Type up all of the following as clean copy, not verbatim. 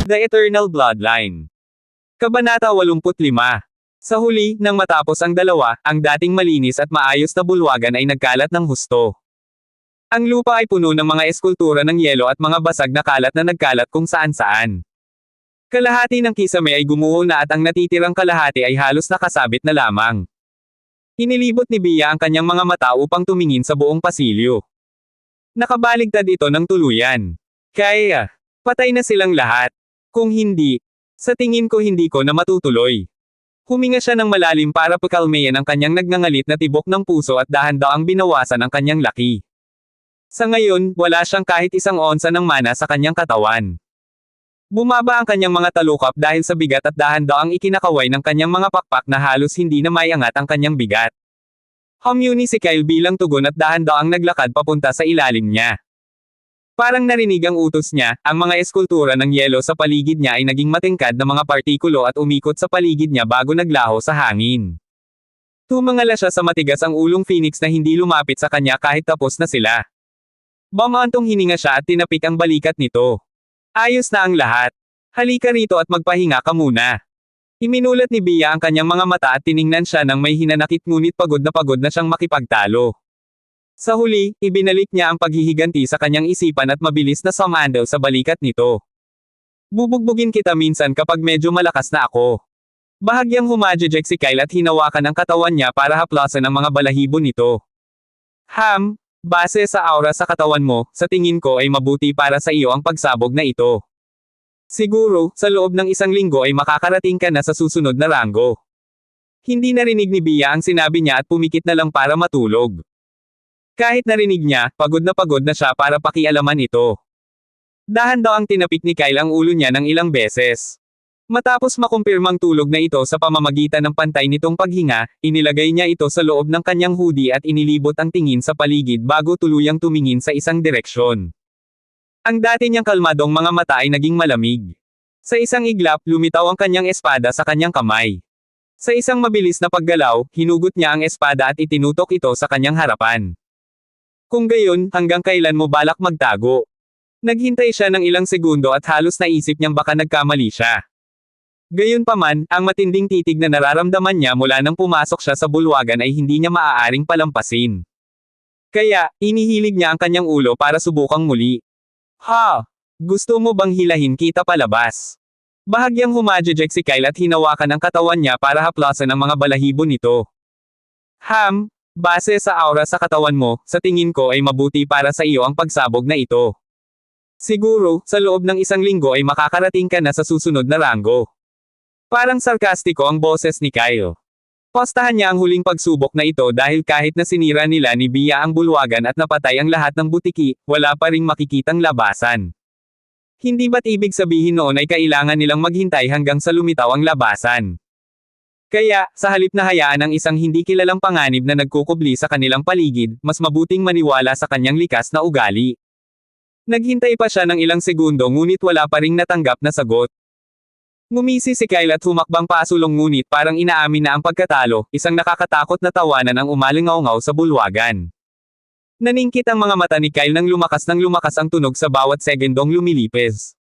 The Eternal Bloodline. Kabanata 85. Sa huli, nang matapos ang dalawa, ang dating malinis at maayos na bulwagan ay nagkalat ng husto. Ang lupa ay puno ng mga eskultura ng yelo at mga basag na kalat na nagkalat kung saan-saan. Kalahati ng kisame ay gumuho na at ang natitirang kalahati ay halos nakasabit na lamang. Inilibot ni Bia ang kanyang mga mata upang tumingin sa buong pasilyo. Nakabaligtad ito ng tuluyan. Kaya, patay na silang lahat. Kung hindi, sa tingin ko hindi ko na matutuloy. Huminga siya ng malalim para pakalmayan ang kanyang nagngangalit na tibok ng puso at dahan-daang binawasan ang kanyang laki. Sa ngayon, wala siyang kahit isang onsa ng mana sa kanyang katawan. Bumaba ang kanyang mga talukap dahil sa bigat at dahan-daang ikinakaway ng kanyang mga pakpak na halos hindi na maiangat ang kanyang bigat. Humuni si Kyle bilang tugon at dahan-daang naglakad papunta sa ilalim niya. Parang narinig ang utos niya, ang mga eskultura ng yelo sa paligid niya ay naging matingkad na mga partikulo at umikot sa paligid niya bago naglaho sa hangin. Tumangala siya sa matigas ang ulong phoenix na hindi lumapit sa kanya kahit tapos na sila. Bumantong hininga siya at tinapik ang balikat nito. Ayos na ang lahat. Halika rito at magpahinga ka muna. Iminulat ni Bia ang kanyang mga mata at tiningnan siya ng may hinanakit ngunit pagod na siyang makipagtalo. Sa huli, ibinalik niya ang paghihiganti sa kanyang isipan at mabilis na sumandal sa balikat nito. Bubugbugin kita minsan kapag medyo malakas na ako. Bahagyang humajejek si Kyle at hinawakan ang katawan niya para haplasan ang mga balahibo nito. Base sa aura sa katawan mo, sa tingin ko ay mabuti para sa iyo ang pagsabog na ito. Siguro, sa loob ng isang linggo ay makakarating ka na sa susunod na ranggo. Hindi narinig ni Bia ang sinabi niya at pumikit na lang para matulog. Kahit narinig niya, pagod na siya para pakialaman ito. Dahan-daang tinapik ni Kyle ang ulo niya ng ilang beses. Matapos makumpirmang tulog na ito sa pamamagitan ng pantay nitong paghinga, inilagay niya ito sa loob ng kanyang hoodie at inilibot ang tingin sa paligid bago tuluyang tumingin sa isang direksyon. Ang dati niyang kalmadong mga mata ay naging malamig. Sa isang iglap, lumitaw ang kanyang espada sa kanyang kamay. Sa isang mabilis na paggalaw, hinugot niya ang espada at itinutok ito sa kanyang harapan. Kung gayon, hanggang kailan mo balak magtago? Naghintay siya ng ilang segundo at halos naisip niyang baka nagkamali siya. Gayunpaman, ang matinding titig na nararamdaman niya mula nang pumasok siya sa bulwagan ay hindi niya maaaring palampasin. Kaya, inihilig niya ang kanyang ulo para subukang muli. Gusto mo bang hilahin kita palabas? Bahagyang humajejek si Kyle at hinawakan ang katawan niya para haplasan ang mga balahibo nito. Base sa aura sa katawan mo, sa tingin ko ay mabuti para sa iyo ang pagsabog na ito. Siguro, sa loob ng isang linggo ay makakarating ka na sa susunod na ranggo. Parang sarkastiko ang boses ni Kyle. Postahan niya ang huling pagsubok na ito dahil kahit na sinira nila ni Bia ang bulwagan at napatay ang lahat ng butiki, wala pa ring makikitang labasan. Hindi ba't ibig sabihin noon ay kailangan nilang maghintay hanggang sa lumitaw ang labasan? Kaya, sa halip na hayaan ang isang hindi kilalang panganib na nagkukubli sa kanilang paligid, mas mabuting maniwala sa kanyang likas na ugali. Naghintay pa siya ng ilang segundo ngunit wala pa ring natanggap na sagot. Ngumisi si Kyle at humakbang pasulong ngunit parang inaamin na ang pagkatalo, isang nakakatakot na tawanan ang umalingaw-ngaw sa bulwagan. Naningkit ang mga mata ni Kyle nang lumakas ang tunog sa bawat segundong lumilipes.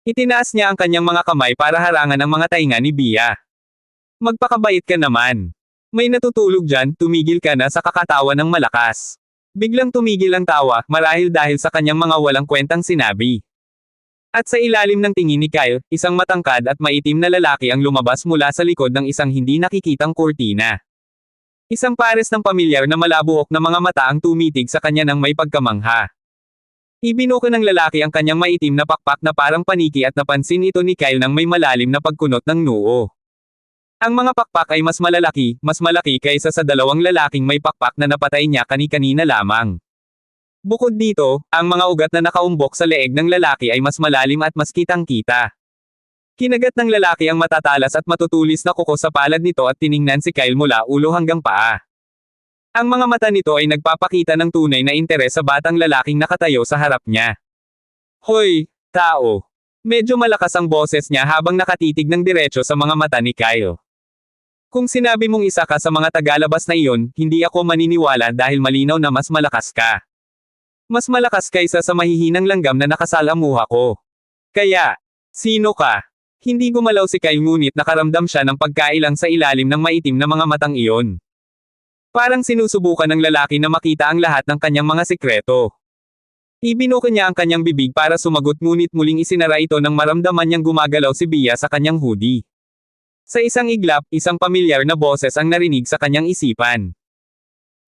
Itinaas niya ang kanyang mga kamay para harangan ang mga tainga ni Bia. Magpakabait ka naman. May natutulog dyan, tumigil ka na sa kakatawa ng malakas. Biglang tumigil ang tawa, marahil dahil sa kanyang mga walang kwentang sinabi. At sa ilalim ng tingin ni Kyle, isang matangkad at maitim na lalaki ang lumabas mula sa likod ng isang hindi nakikitang kurtina. Isang pares ng pamilyar na malabuhok na mga mata ang tumitig sa kanya ng may pagkamangha. Ibinuko ng lalaki ang kanyang maitim na pakpak na parang paniki at napansin ito ni Kyle ng may malalim na pagkunot ng noo. Ang mga pakpak ay mas malaki kaysa sa dalawang lalaking may pakpak na napatay niya kani-kanina lamang. Bukod dito, ang mga ugat na nakaumbok sa leeg ng lalaki ay mas malalim at mas kitang-kita. Kinagat ng lalaki ang matatalas at matutulis na kuko sa palad nito at tiningnan si Kyle mula ulo hanggang paa. Ang mga mata nito ay nagpapakita ng tunay na interes sa batang lalaking nakatayo sa harap niya. Hoy, tao! Medyo malakas ang boses niya habang nakatitig ng diretso sa mga mata ni Kyle. Kung sinabi mong isa ka sa mga tagalabas na iyon, hindi ako maniniwala dahil malinaw na mas malakas ka. Mas malakas kaysa sa mahihinang langgam na nakasalamuha ko. Kaya, Sino ka? Hindi gumalaw si Kyle ngunit nakaramdam siya ng pagkailang sa ilalim ng maitim na mga matang iyon. Parang sinusubukan ng lalaki na makita ang lahat ng kanyang mga sikreto. Ibinuka niya ang kanyang bibig para sumagot ngunit muling isinara ito nang maramdaman niyang gumagalaw si Bea sa kanyang hoodie. Sa isang iglap, isang pamilyar na boses ang narinig sa kanyang isipan.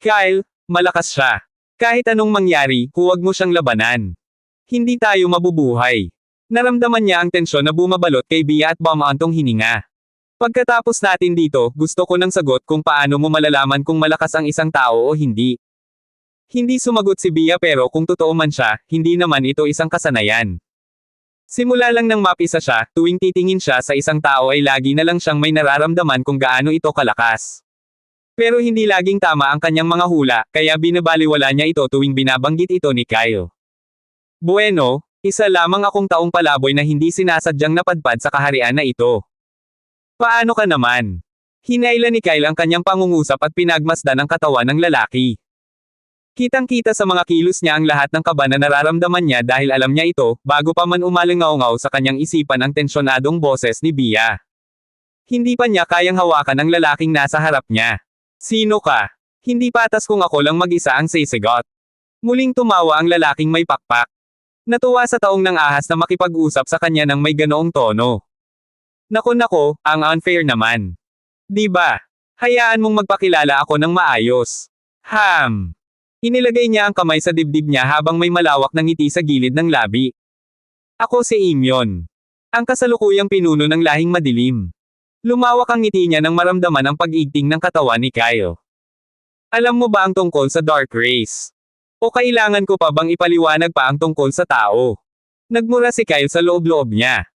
Kyle, malakas siya. Kahit anong mangyari, huwag mo siyang labanan. Hindi tayo mabubuhay. Naramdaman niya ang tensyon na bumabalot kay Bea at bumaantong hininga. Pagkatapos natin dito, gusto ko ng sagot kung paano mo malalaman kung malakas ang isang tao o hindi. Hindi sumagot si Bea pero kung totoo man siya, hindi naman ito isang kasanayan. Simula lang nang mapisa siya, tuwing titingin siya sa isang tao ay lagi na lang siyang may nararamdaman kung gaano ito kalakas. Pero hindi laging tama ang kanyang mga hula, kaya binabaliwala niya ito tuwing binabanggit ito ni Kyle. Bueno, isa lamang akong taong palaboy na hindi sinasadyang napadpad sa kaharian na ito. Paano ka naman? Hinailan ni Kyle ang kanyang pangungusap at pinagmasdan ang katawan ng lalaki. Kitang-kita sa mga kilos niya ang lahat ng kaba na nararamdaman niya dahil alam niya ito, bago pa man umalingaw-ngaw sa kanyang isipan ang tensyonadong boses ni Bea. Hindi pa niya kayang hawakan ang lalaking nasa harap niya. Sino ka? Hindi patas kung ako lang mag-isa ang sisigot. Muling tumawa ang lalaking may pakpak. Natuwa sa taong ng ahas na makipag-usap sa kanya ng may ganoong tono. Nako, ang unfair naman. Di ba? Hayaan mong magpakilala ako ng maayos. Inilagay niya ang kamay sa dibdib niya habang may malawak na ngiti sa gilid ng labi. Ako si Imyon. Ang kasalukuyang pinuno ng lahing madilim. Lumawak ang ngiti niya nang maramdaman ang pag-igting ng katawan ni Kyle. Alam mo ba ang tungkol sa Dark Race? O kailangan ko pa bang ipaliwanag pa ang tungkol sa tao? Nagmura si Kyle sa loob-loob niya.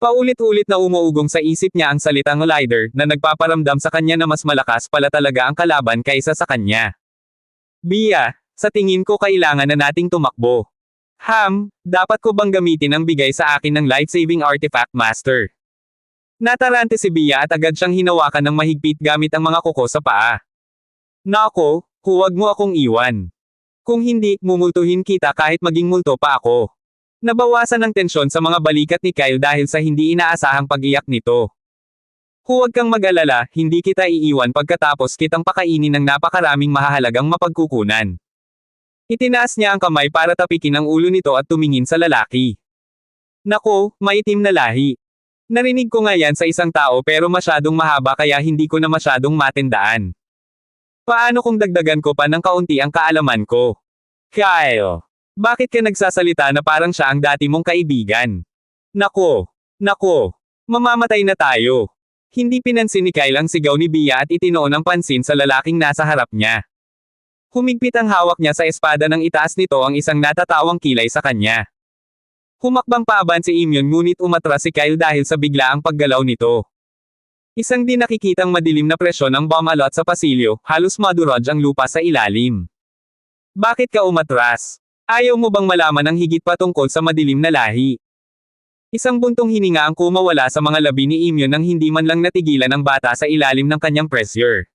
Paulit-ulit na umuugong sa isip niya ang salitang leader na nagpaparamdam sa kanya na mas malakas pala talaga ang kalaban kaysa sa kanya. Bea, sa tingin ko kailangan na nating tumakbo. Dapat ko bang gamitin ang bigay sa akin ng life-saving artifact master? Natarante si Bea at agad siyang hinawakan ng mahigpit gamit ang mga kuko sa paa. Nako, huwag mo akong iwan. Kung hindi, mumultuhin kita kahit maging multo pa ako. Nabawasan ang tensyon sa mga balikat ni Kyle dahil sa hindi inaasahang pag-iyak nito. Huwag kang mag-alala, hindi kita iiwan pagkatapos kitang pakainin ng napakaraming mahahalagang mapagkukunan. Itinaas niya ang kamay para tapikin ang ulo nito at tumingin sa lalaki. Nako, maitim na lahi. Narinig ko nga yan sa isang tao pero masyadong mahaba kaya hindi ko na masyadong matindaan. Paano kung dagdagan ko pa ng kaunti ang kaalaman ko? Kyle, bakit ka nagsasalita na parang siya ang dati mong kaibigan? Nako, mamamatay na tayo. Hindi pinansin ni Kyle ang sigaw ni Bea at itinoon ang pansin sa lalaking nasa harap niya. Humigpit ang hawak niya sa espada nang itaas nito ang isang natatawang kilay sa kanya. Humakbang paaban si Imyon ngunit umatras si Kyle dahil sa biglaang paggalaw nito. Isang di nakikitang madilim na presyon ang bumalot sa pasilyo, halos madurog ang lupa sa ilalim. Bakit ka umatras? Ayaw mo bang malaman ang higit pa tungkol sa madilim na lahi? Isang buntong hininga ang kumawala sa mga labi ni Imyon nang hindi man lang natigilan ang bata sa ilalim ng kanyang pressure.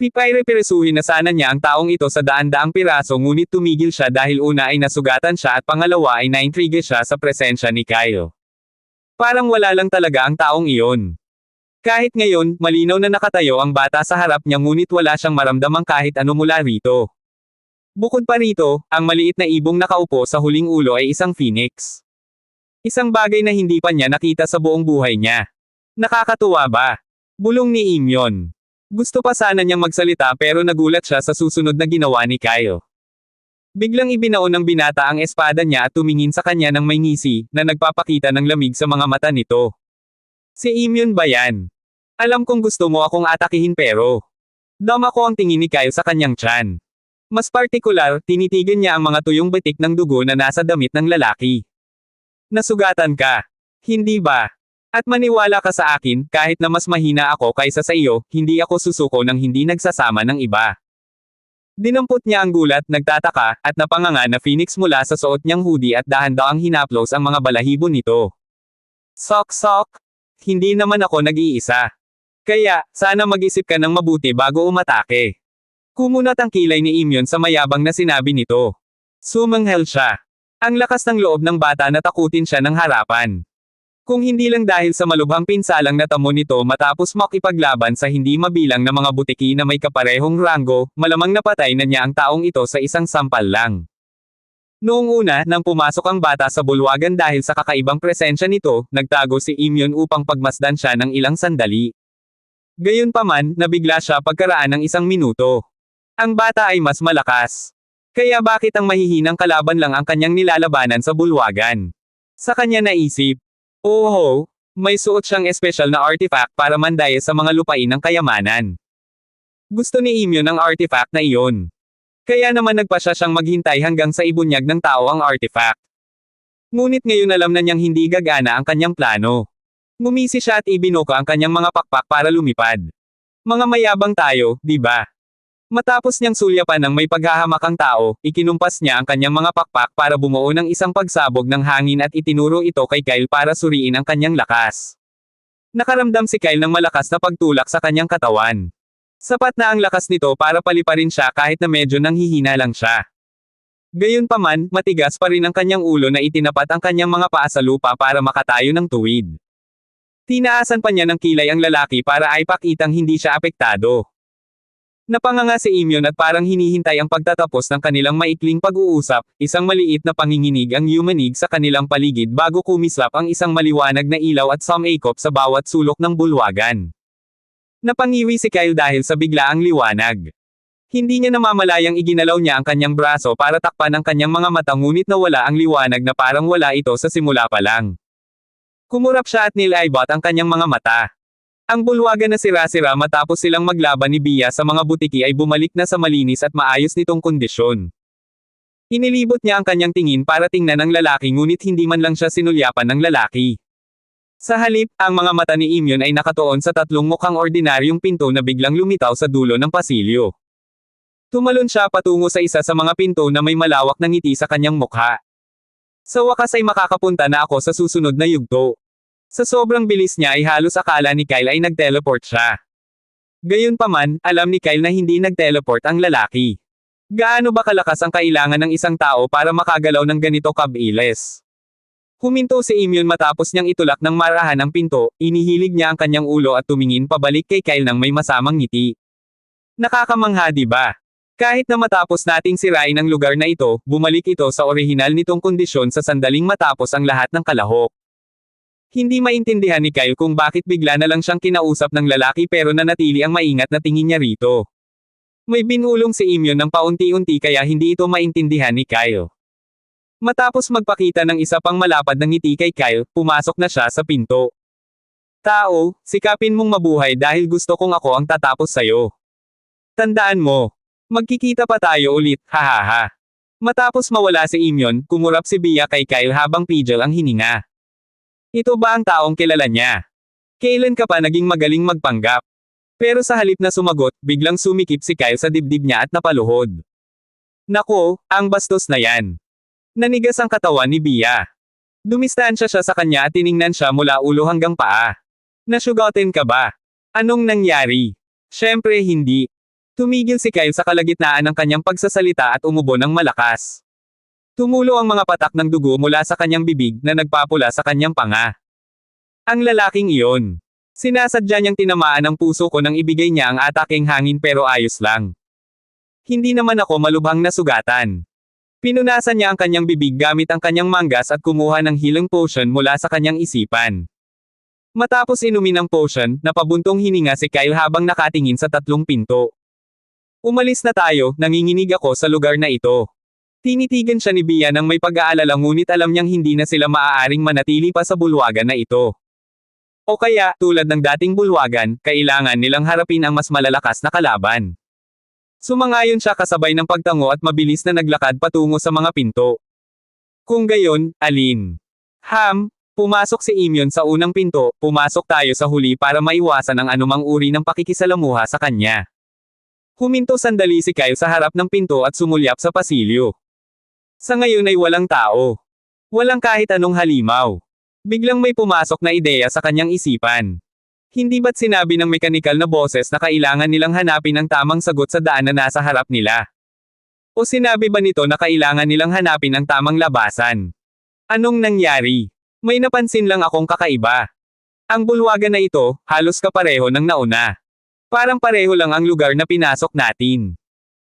Pipay-reperisuhin na sana niya ang taong ito sa daan-daang piraso ngunit tumigil siya dahil una ay nasugatan siya at pangalawa ay naintriga siya sa presensya ni Kyle. Parang wala lang talaga ang taong iyon. Kahit ngayon, malinaw na nakatayo ang bata sa harap niya ngunit wala siyang maramdamang kahit ano mula rito. Bukod pa rito, ang maliit na ibong nakaupo sa huling ulo ay isang phoenix. Isang bagay na hindi pa niya nakita sa buong buhay niya. Nakakatuwa ba? Bulong ni Imyon. Gusto pa sana niyang magsalita pero nagulat siya sa susunod na ginawa ni Kyle. Biglang ibinaon ng binata ang espada niya at tumingin sa kanya ng may ngisi, na nagpapakita ng lamig sa mga mata nito. Si Imyon ba yan? Alam kong gusto mo akong atakihin pero... Dama ko ang tingin ni Kyle sa kanyang tiyan. Mas partikular, tinitigan niya ang mga tuyong batik ng dugo na nasa damit ng lalaki. Nasugatan ka. Hindi ba? At maniwala ka sa akin, kahit na mas mahina ako kaysa sa iyo, hindi ako susuko ng hindi nagsasama ng iba. Dinampot niya ang gulat, nagtataka, at napanganga na phoenix mula sa suot niyang hoodie at dahan-daang hinaplos ang mga balahibo nito. Sok. Hindi naman ako nag-iisa. Kaya, sana mag-isip ka ng mabuti bago umatake. Kumunat ang kilay ni Imyon sa mayabang na sinabi nito. Sumanghel siya. Ang lakas ng loob ng bata na takutin siya ng harapan. Kung hindi lang dahil sa malubhang pinsalang natamo nito matapos makipaglaban sa hindi mabilang na mga butiki na may kaparehong rango, malamang napatay na niya ang taong ito sa isang sampal lang. Noong una, nang pumasok ang bata sa bulwagan dahil sa kakaibang presensya nito, nagtago si Imyon upang pagmasdan siya ng ilang sandali. Gayunpaman, nabigla siya pagkaraan ng isang minuto. Ang bata ay mas malakas. Kaya bakit ang mahihinang kalaban lang ang kanyang nilalabanan sa bulwagan? Sa kanya naisip. Oho, may suot siyang espesyal na artifact para mandaya sa mga lupain ng kayamanan. Gusto ni Imyon ang artifact na iyon. Kaya naman nagpasya siyang maghintay hanggang sa ibunyag ng tao ang artifact. Ngunit ngayon alam na niyang hindi gagana ang kanyang plano. Ngumisi siya at ibinuka ang kanyang mga pakpak para lumipad. Mga mayabang tayo, di ba? Matapos niyang sulyapan ng may paghahamak ang tao, ikinumpas niya ang kanyang mga pakpak para bumuo ng isang pagsabog ng hangin at itinuro ito kay Kyle para suriin ang kanyang lakas. Nakaramdam si Kyle ng malakas na pagtulak sa kanyang katawan. Sapat na ang lakas nito para paliparin siya kahit na medyo nanghihina lang siya. Gayunpaman, matigas pa rin ang kanyang ulo na itinapat ang kanyang mga paa sa lupa para makatayo ng tuwid. Tinaasan pa niya ng kilay ang lalaki para ay pakitang hindi siya apektado. Napanganga si Imyon at parang hinihintay ang pagtatapos ng kanilang maikling pag-uusap, isang maliit na panginginig ang yumanig sa kanilang paligid bago kumislap ang isang maliwanag na ilaw at sumaikop sa bawat sulok ng bulwagan. Napangiwi si Kyle dahil sa biglaang liwanag. Hindi niya namamalayang iginalaw niya ang kanyang braso para takpan ang kanyang mga mata ngunit nawala ang liwanag na parang wala ito sa simula pa lang. Kumurap siya at nilaybot ang kanyang mga mata. Ang bulwagan na sira-sira matapos silang maglaban ni Bia sa mga butiki ay bumalik na sa malinis at maayos nitong kondisyon. Inilibot niya ang kanyang tingin para tingnan ang lalaki ngunit hindi man lang siya sinulyapan ng lalaki. Sa halip, ang mga mata ni Imyon ay nakatuon sa tatlong mukhang ordinaryong pinto na biglang lumitaw sa dulo ng pasilyo. Tumalon siya patungo sa isa sa mga pinto na may malawak na ngiti sa kanyang mukha. Sa wakas ay makakapunta na ako sa susunod na yugto. Sa sobrang bilis niya ay halos akala ni Kyle ay nag-teleport siya. Gayunpaman, alam ni Kyle na hindi nag-teleport ang lalaki. Gaano ba kalakas ang kailangan ng isang tao para makagalaw ng ganito kabilis? Huminto si Imyon matapos niyang itulak ng marahan ang pinto, inihilig niya ang kanyang ulo at tumingin pabalik kay Kyle ng may masamang ngiti. Nakakamangha di ba? Kahit na matapos nating sirain ang lugar na ito, bumalik ito sa orihinal nitong kondisyon sa sandaling matapos ang lahat ng kalahok. Hindi maintindihan ni Kyle kung bakit bigla na lang siyang kinausap ng lalaki pero nanatili ang maingat na tingin niya rito. May binulong si Imyon ng paunti-unti kaya hindi ito maintindihan ni Kyle. Matapos magpakita ng isa pang malapad na ngiti kay Kyle, pumasok na siya sa pinto. Tao, sikapin mong mabuhay dahil gusto kong ako ang tatapos sayo. Tandaan mo, magkikita pa tayo ulit, hahaha. Matapos mawala si Imyon, kumurap si Bia kay Kyle habang pigil ang hininga. Ito ba ang taong kilala niya? Kailan ka pa naging magaling magpanggap? Pero sa halip na sumagot, biglang sumikip si Kyle sa dibdib niya at napaluhod. Nako, ang bastos na yan. Nanigas ang katawan ni Bia. Dumistansya siya sa kanya at tiningnan siya mula ulo hanggang paa. Nasyugatin ka ba? Anong nangyari? Siyempre hindi. Tumigil si Kyle sa kalagitnaan ng kanyang pagsasalita at umubo ng malakas. Tumulo ang mga patak ng dugo mula sa kanyang bibig na nagpapula sa kanyang panga. Ang lalaking iyon. Sinasadya niyang tinamaan ang puso ko nang ibigay niya ang ataking hangin pero ayos lang. Hindi naman ako malubhang nasugatan. Pinunasan niya ang kanyang bibig gamit ang kanyang manggas at kumuha ng healing potion mula sa kanyang isipan. Matapos inumin ang potion, napabuntong hininga si Kyle habang nakatingin sa tatlong pinto. Umalis na tayo, nanginginig ako sa lugar na ito. Tinitigan siya ni Bia nang may pag-aalala ngunit alam niyang hindi na sila maaaring manatili pa sa bulwagan na ito. O kaya, tulad ng dating bulwagan, kailangan nilang harapin ang mas malalakas na kalaban. Sumangayon siya kasabay ng pagtango at mabilis na naglakad patungo sa mga pinto. Kung gayon, alin? Pumasok si Imyon sa unang pinto, pumasok tayo sa huli para maiwasan ang anumang uri ng pakikisalamuha sa kanya. Huminto sandali si Kyle sa harap ng pinto at sumulyap sa pasilyo. Sa ngayon ay walang tao. Walang kahit anong halimaw. Biglang may pumasok na ideya sa kanyang isipan. Hindi ba't sinabi ng mekanikal na boses na kailangan nilang hanapin ang tamang sagot sa daan na nasa harap nila? O sinabi ba nito na kailangan nilang hanapin ang tamang labasan? Anong nangyari? May napansin lang akong kakaiba. Ang bulwagan na ito, halos kapareho ng nauna. Parang pareho lang ang lugar na pinasok natin.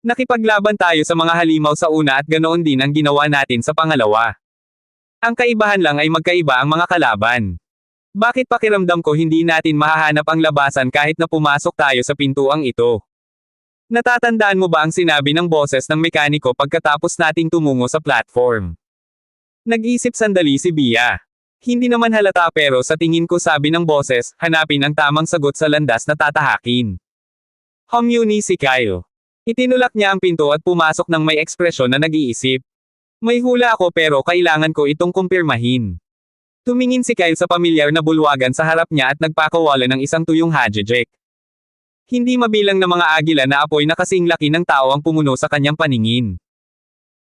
Nakipaglaban tayo sa mga halimaw sa una at ganoon din ang ginawa natin sa pangalawa. Ang kaibahan lang ay magkaiba ang mga kalaban. Bakit pakiramdam ko hindi natin mahahanap ang labasan kahit na pumasok tayo sa pintuang ito? Natatandaan mo ba ang sinabi ng boses ng mekaniko pagkatapos nating tumungo sa platform? Nag-isip sandali si Bia. Hindi naman halata pero sa tingin ko sabi ng boses, hanapin ang tamang sagot sa landas na tatahakin. Humuni si Kyle. Itinulak niya ang pinto at pumasok ng may ekspresyon na nag-iisip. May hula ako pero kailangan ko itong kumpirmahin. Tumingin si Kyle sa pamilyar na bulwagan sa harap niya at nagpakawala ng isang tuyong hajejek. Hindi mabilang na mga agila na apoy na kasing laki ng tao ang pumuno sa kanyang paningin.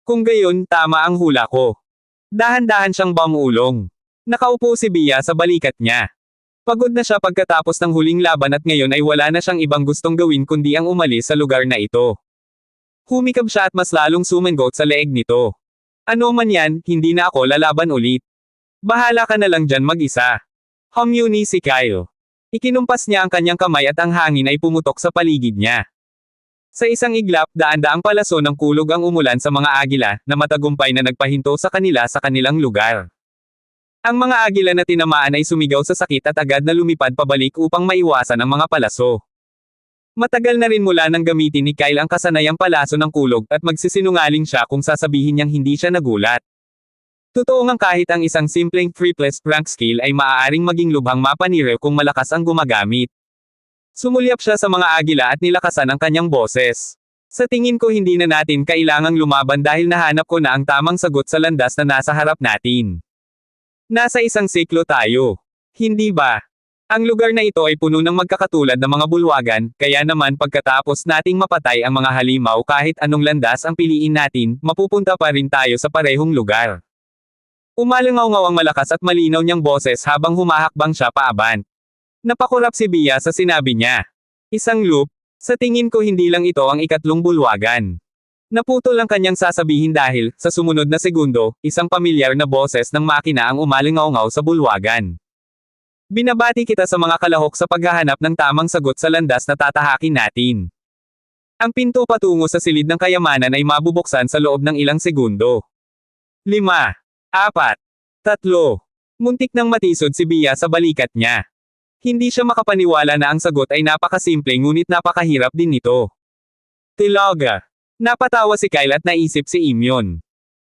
Kung gayon, tama ang hula ko. Dahan-dahan siyang bumulong. Nakaupo si Bia sa balikat niya. Pagod na siya pagkatapos ng huling laban at ngayon ay wala na siyang ibang gustong gawin kundi ang umalis sa lugar na ito. Humikab siya at mas lalong sumangot sa leeg nito. Ano man yan, hindi na ako lalaban ulit. Bahala ka na lang dyan mag-isa. Humuni si Kyle. Ikinumpas niya ang kanyang kamay at ang hangin ay pumutok sa paligid niya. Sa isang iglap, daan-daang palaso ng kulog ang umulan sa mga agila, na matagumpay na nagpahinto sa kanila sa kanilang lugar. Ang mga agila na tinamaan ay sumigaw sa sakit at agad na lumipad pabalik upang maiwasan ang mga palaso. Matagal na rin mula nang gamitin ni Kyle ang kasanayang palaso ng kulog at magsisinungaling siya kung sasabihin niyang hindi siya nagulat. Totoo ngang kahit ang isang simpleng 3+ rank skill ay maaaring maging lubhang mapaniraw kung malakas ang gumagamit. Sumulyap siya sa mga agila at nilakasan ang kanyang boses. Sa tingin ko hindi na natin kailangang lumaban dahil nahanap ko na ang tamang sagot sa landas na nasa harap natin. Nasa isang siklo tayo. Hindi ba? Ang lugar na ito ay puno ng magkakatulad na mga bulwagan, kaya naman pagkatapos nating mapatay ang mga halimaw kahit anong landas ang piliin natin, mapupunta pa rin tayo sa parehong lugar. Umalangaw-ngaw ang malakas at malinaw niyang boses habang humahakbang siya paaban. Napakurap si Bia sa sinabi niya. Isang loop, sa tingin ko hindi lang ito ang ikatlong bulwagan. Naputol ang kanyang sasabihin dahil, sa sumunod na segundo, isang pamilyar na boses ng makina ang umalangaw-ngaw sa bulwagan. Binabati kita sa mga kalahok sa paghahanap ng tamang sagot sa landas na tatahakin natin. Ang pinto patungo sa silid ng kayamanan ay mabubuksan sa loob ng ilang segundo. 5, 4, 3. Muntik nang matisod si Bia sa balikat niya. Hindi siya makapaniwala na ang sagot ay napakasimple ngunit napakahirap din nito. Tilaga. Napatawa si Kyle at naisip si Imyon.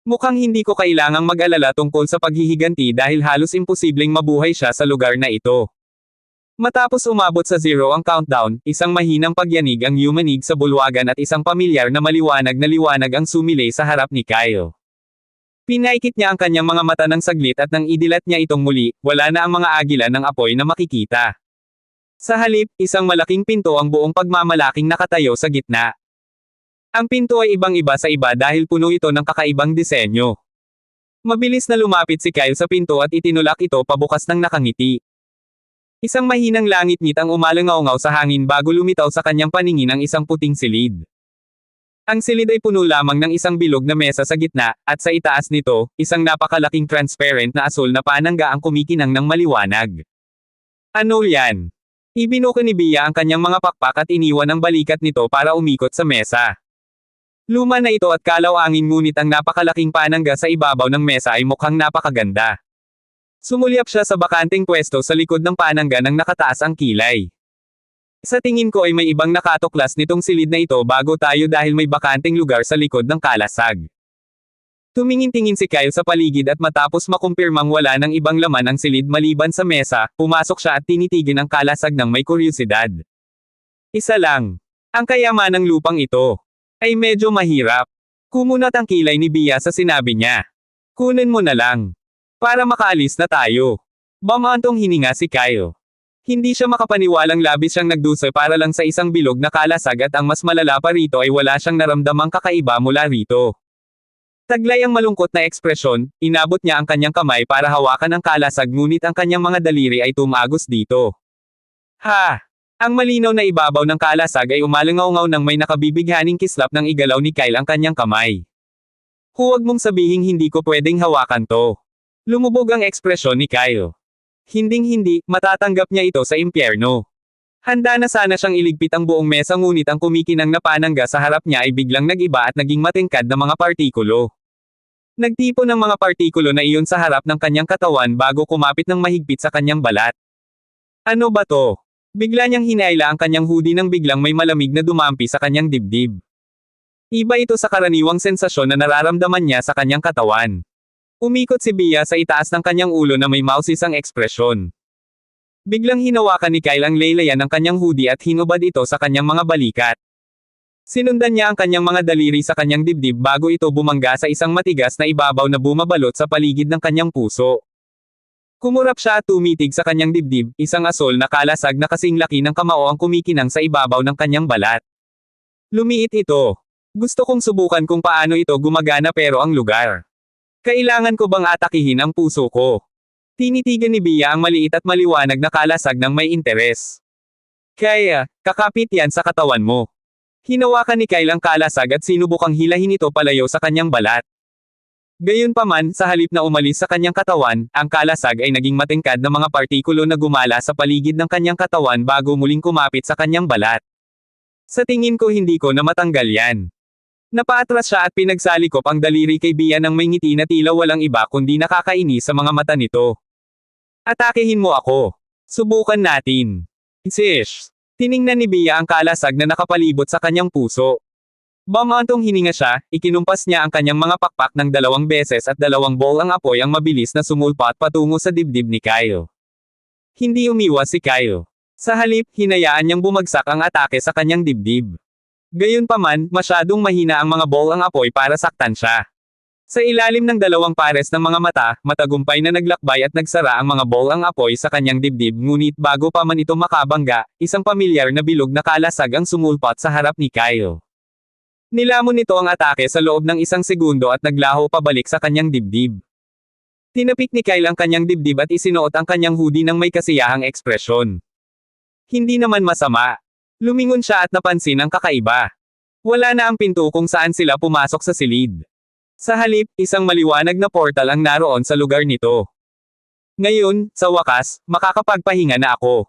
Mukhang hindi ko kailangang mag-alala tungkol sa paghihiganti dahil halos imposibleng mabuhay siya sa lugar na ito. Matapos umabot sa 0 ang countdown, isang mahinang pagyanig ang yumanig sa bulwagan at isang pamilyar na liwanag ang sumilay sa harap ni Kyle. Pinaikit niya ang kanyang mga mata ng saglit at nang idilat niya itong muli, wala na ang mga agila ng apoy na makikita. Sa halip, isang malaking pinto ang buong pagmamalaking nakatayo sa gitna. Ang pinto ay ibang-iba sa iba dahil puno ito ng kakaibang disenyo. Mabilis na lumapit si Kyle sa pinto at itinulak ito pabukas ng nakangiti. Isang mahinang langit-ngit ang umalangaw-ngaw sa hangin bago lumitaw sa kanyang paningin ang isang puting silid. Ang silid ay puno lamang ng isang bilog na mesa sa gitna, at sa itaas nito, isang napakalaking transparent na asul na panangga ang kumikinang ng maliwanag. Ano yan? Ibinuko ni Bia ang kanyang mga pakpak at iniwan ang balikat nito para umikot sa mesa. Luma na ito at kalaw-angin ngunit ang napakalaking panangga sa ibabaw ng mesa ay mukhang napakaganda. Sumulyap siya sa bakanteng pwesto sa likod ng panangga nang nakataas ang kilay. Sa tingin ko ay may ibang nakatuklas nitong silid na ito bago tayo dahil may bakanteng lugar sa likod ng kalasag. Tumingin-tingin si Kyle sa paligid at matapos makumpirmang wala ng ibang laman ang silid maliban sa mesa, pumasok siya at tinitigin ang kalasag ng may kuryosidad. Isa lang. Ang kayamanang lupang ito ay medyo mahirap. Kumunat ang kilay ni Bia sa sinabi niya. Kunin mo na lang. Para makaalis na tayo. Bamantong hininga si Kyle. Hindi siya makapaniwalang labis siyang nagdusa para lang sa isang bilog na kalasag at ang mas malala pa rito ay wala siyang naramdamang kakaiba mula rito. Taglay ang malungkot na ekspresyon, inabot niya ang kanyang kamay para hawakan ang kalasag ngunit ang kanyang mga daliri ay tumagos dito. Ha! Ang malinaw na ibabaw ng kalasag ay umalangaw-ngaw nang may nakabibighaning kislap ng igalaw ni Kyle ang kanyang kamay. Huwag mong sabihing hindi ko pwedeng hawakan to. Lumubog ang ekspresyon ni Kyle. Hinding-hindi, matatanggap niya ito sa impyerno. Handa na sana siyang iligpit ang buong mesa ngunit ang kumikinang na panangga sa harap niya ay biglang nag-iba at naging matingkad na mga partikulo. Nagtipon ng mga partikulo na iyon sa harap ng kanyang katawan bago kumapit ng mahigpit sa kanyang balat. Ano ba to? Bigla niyang hinaila ang kanyang hoodie nang biglang may malamig na dumampi sa kanyang dibdib. Iba ito sa karaniwang sensasyon na nararamdaman niya sa kanyang katawan. Umikot si Bea sa itaas ng kanyang ulo na may mausisang ekspresyon. Biglang hinawakan ni Kyle ang laylayan ng kanyang hoodie at hinubad ito sa kanyang mga balikat. Sinundan niya ang kanyang mga daliri sa kanyang dibdib bago ito bumangga sa isang matigas na ibabaw na bumabalot sa paligid ng kanyang puso. Kumurap siya at tumitig sa kanyang dibdib, isang asol na kalasag na kasing laki ng kamao ang kumikinang sa ibabaw ng kanyang balat. Lumiit ito. Gusto kong subukan kung paano ito gumagana pero ang lugar. Kailangan ko bang atakihin ang puso ko? Tinitigan ni Bea ang maliit at maliwanag na kalasag ng may interes. Kaya, kakapit yan sa katawan mo. Hinawakan ni Kyle ang kalasag at sinubukang hilahin ito palayo sa kanyang balat. Gayunpaman, sa halip na umalis sa kanyang katawan, ang kalasag ay naging matingkad na mga partikulo na gumala sa paligid ng kanyang katawan bago muling kumapit sa kanyang balat. Sa tingin ko hindi ko na matanggal yan. Napaatras siya at pinagsalikop ang daliri kay Bea nang may ngiti na tila walang iba kundi nakakainis sa mga mata nito. Atakehin mo ako. Subukan natin. Isish. Tiningnan ni Bea ang kalasag na nakapalibot sa kanyang puso. Bamantong hininga siya, ikinumpas niya ang kanyang mga pakpak ng 2 beses at 2 ball ang apoy ang mabilis na sumulpat patungo sa dibdib ni Kyle. Hindi umiwas si Kyle. Sa halip, hinayaan niyang bumagsak ang atake sa kanyang dibdib. Gayunpaman, masyadong mahina ang mga ball ang apoy para saktan siya. Sa ilalim ng 2 pares ng mga mata, matagumpay na naglakbay at nagsara ang mga ball ang apoy sa kanyang dibdib ngunit bago pa man ito makabangga, isang pamilyar na bilog na kalasag ang sumulpat sa harap ni Kyle. Nilamon nito ang atake sa loob ng 1 segundo at naglaho pabalik sa kanyang dibdib. Tinapik ni Kyle ang kanyang dibdib at isinuot ang kanyang hoodie ng may kasiyahang ekspresyon. Hindi naman masama. Lumingon siya at napansin ang kakaiba. Wala na ang pinto kung saan sila pumasok sa silid. Sa halip, isang maliwanag na portal ang naroon sa lugar nito. Ngayon, sa wakas, makakapagpahinga na ako.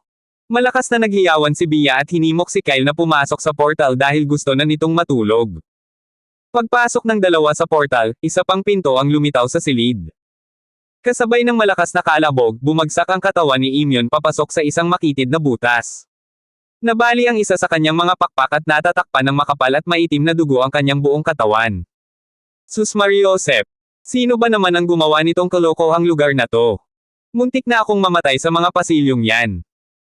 Malakas na naghiyawan si Bea at hinimok si Kyle na pumasok sa portal dahil gusto na nitong matulog. Pagpasok ng 2 sa portal, isa pang pinto ang lumitaw sa silid. Kasabay ng malakas na kalabog, bumagsak ang katawan ni Imyon papasok sa isang makitid na butas. Nabali ang isa sa kanyang mga pakpak at natatakpan ng makapal at maitim na dugo ang kanyang buong katawan. Sus Mariosep! Sino ba naman ang gumawa nitong kalokohang lugar na to? Muntik na akong mamatay sa mga pasilyong yan.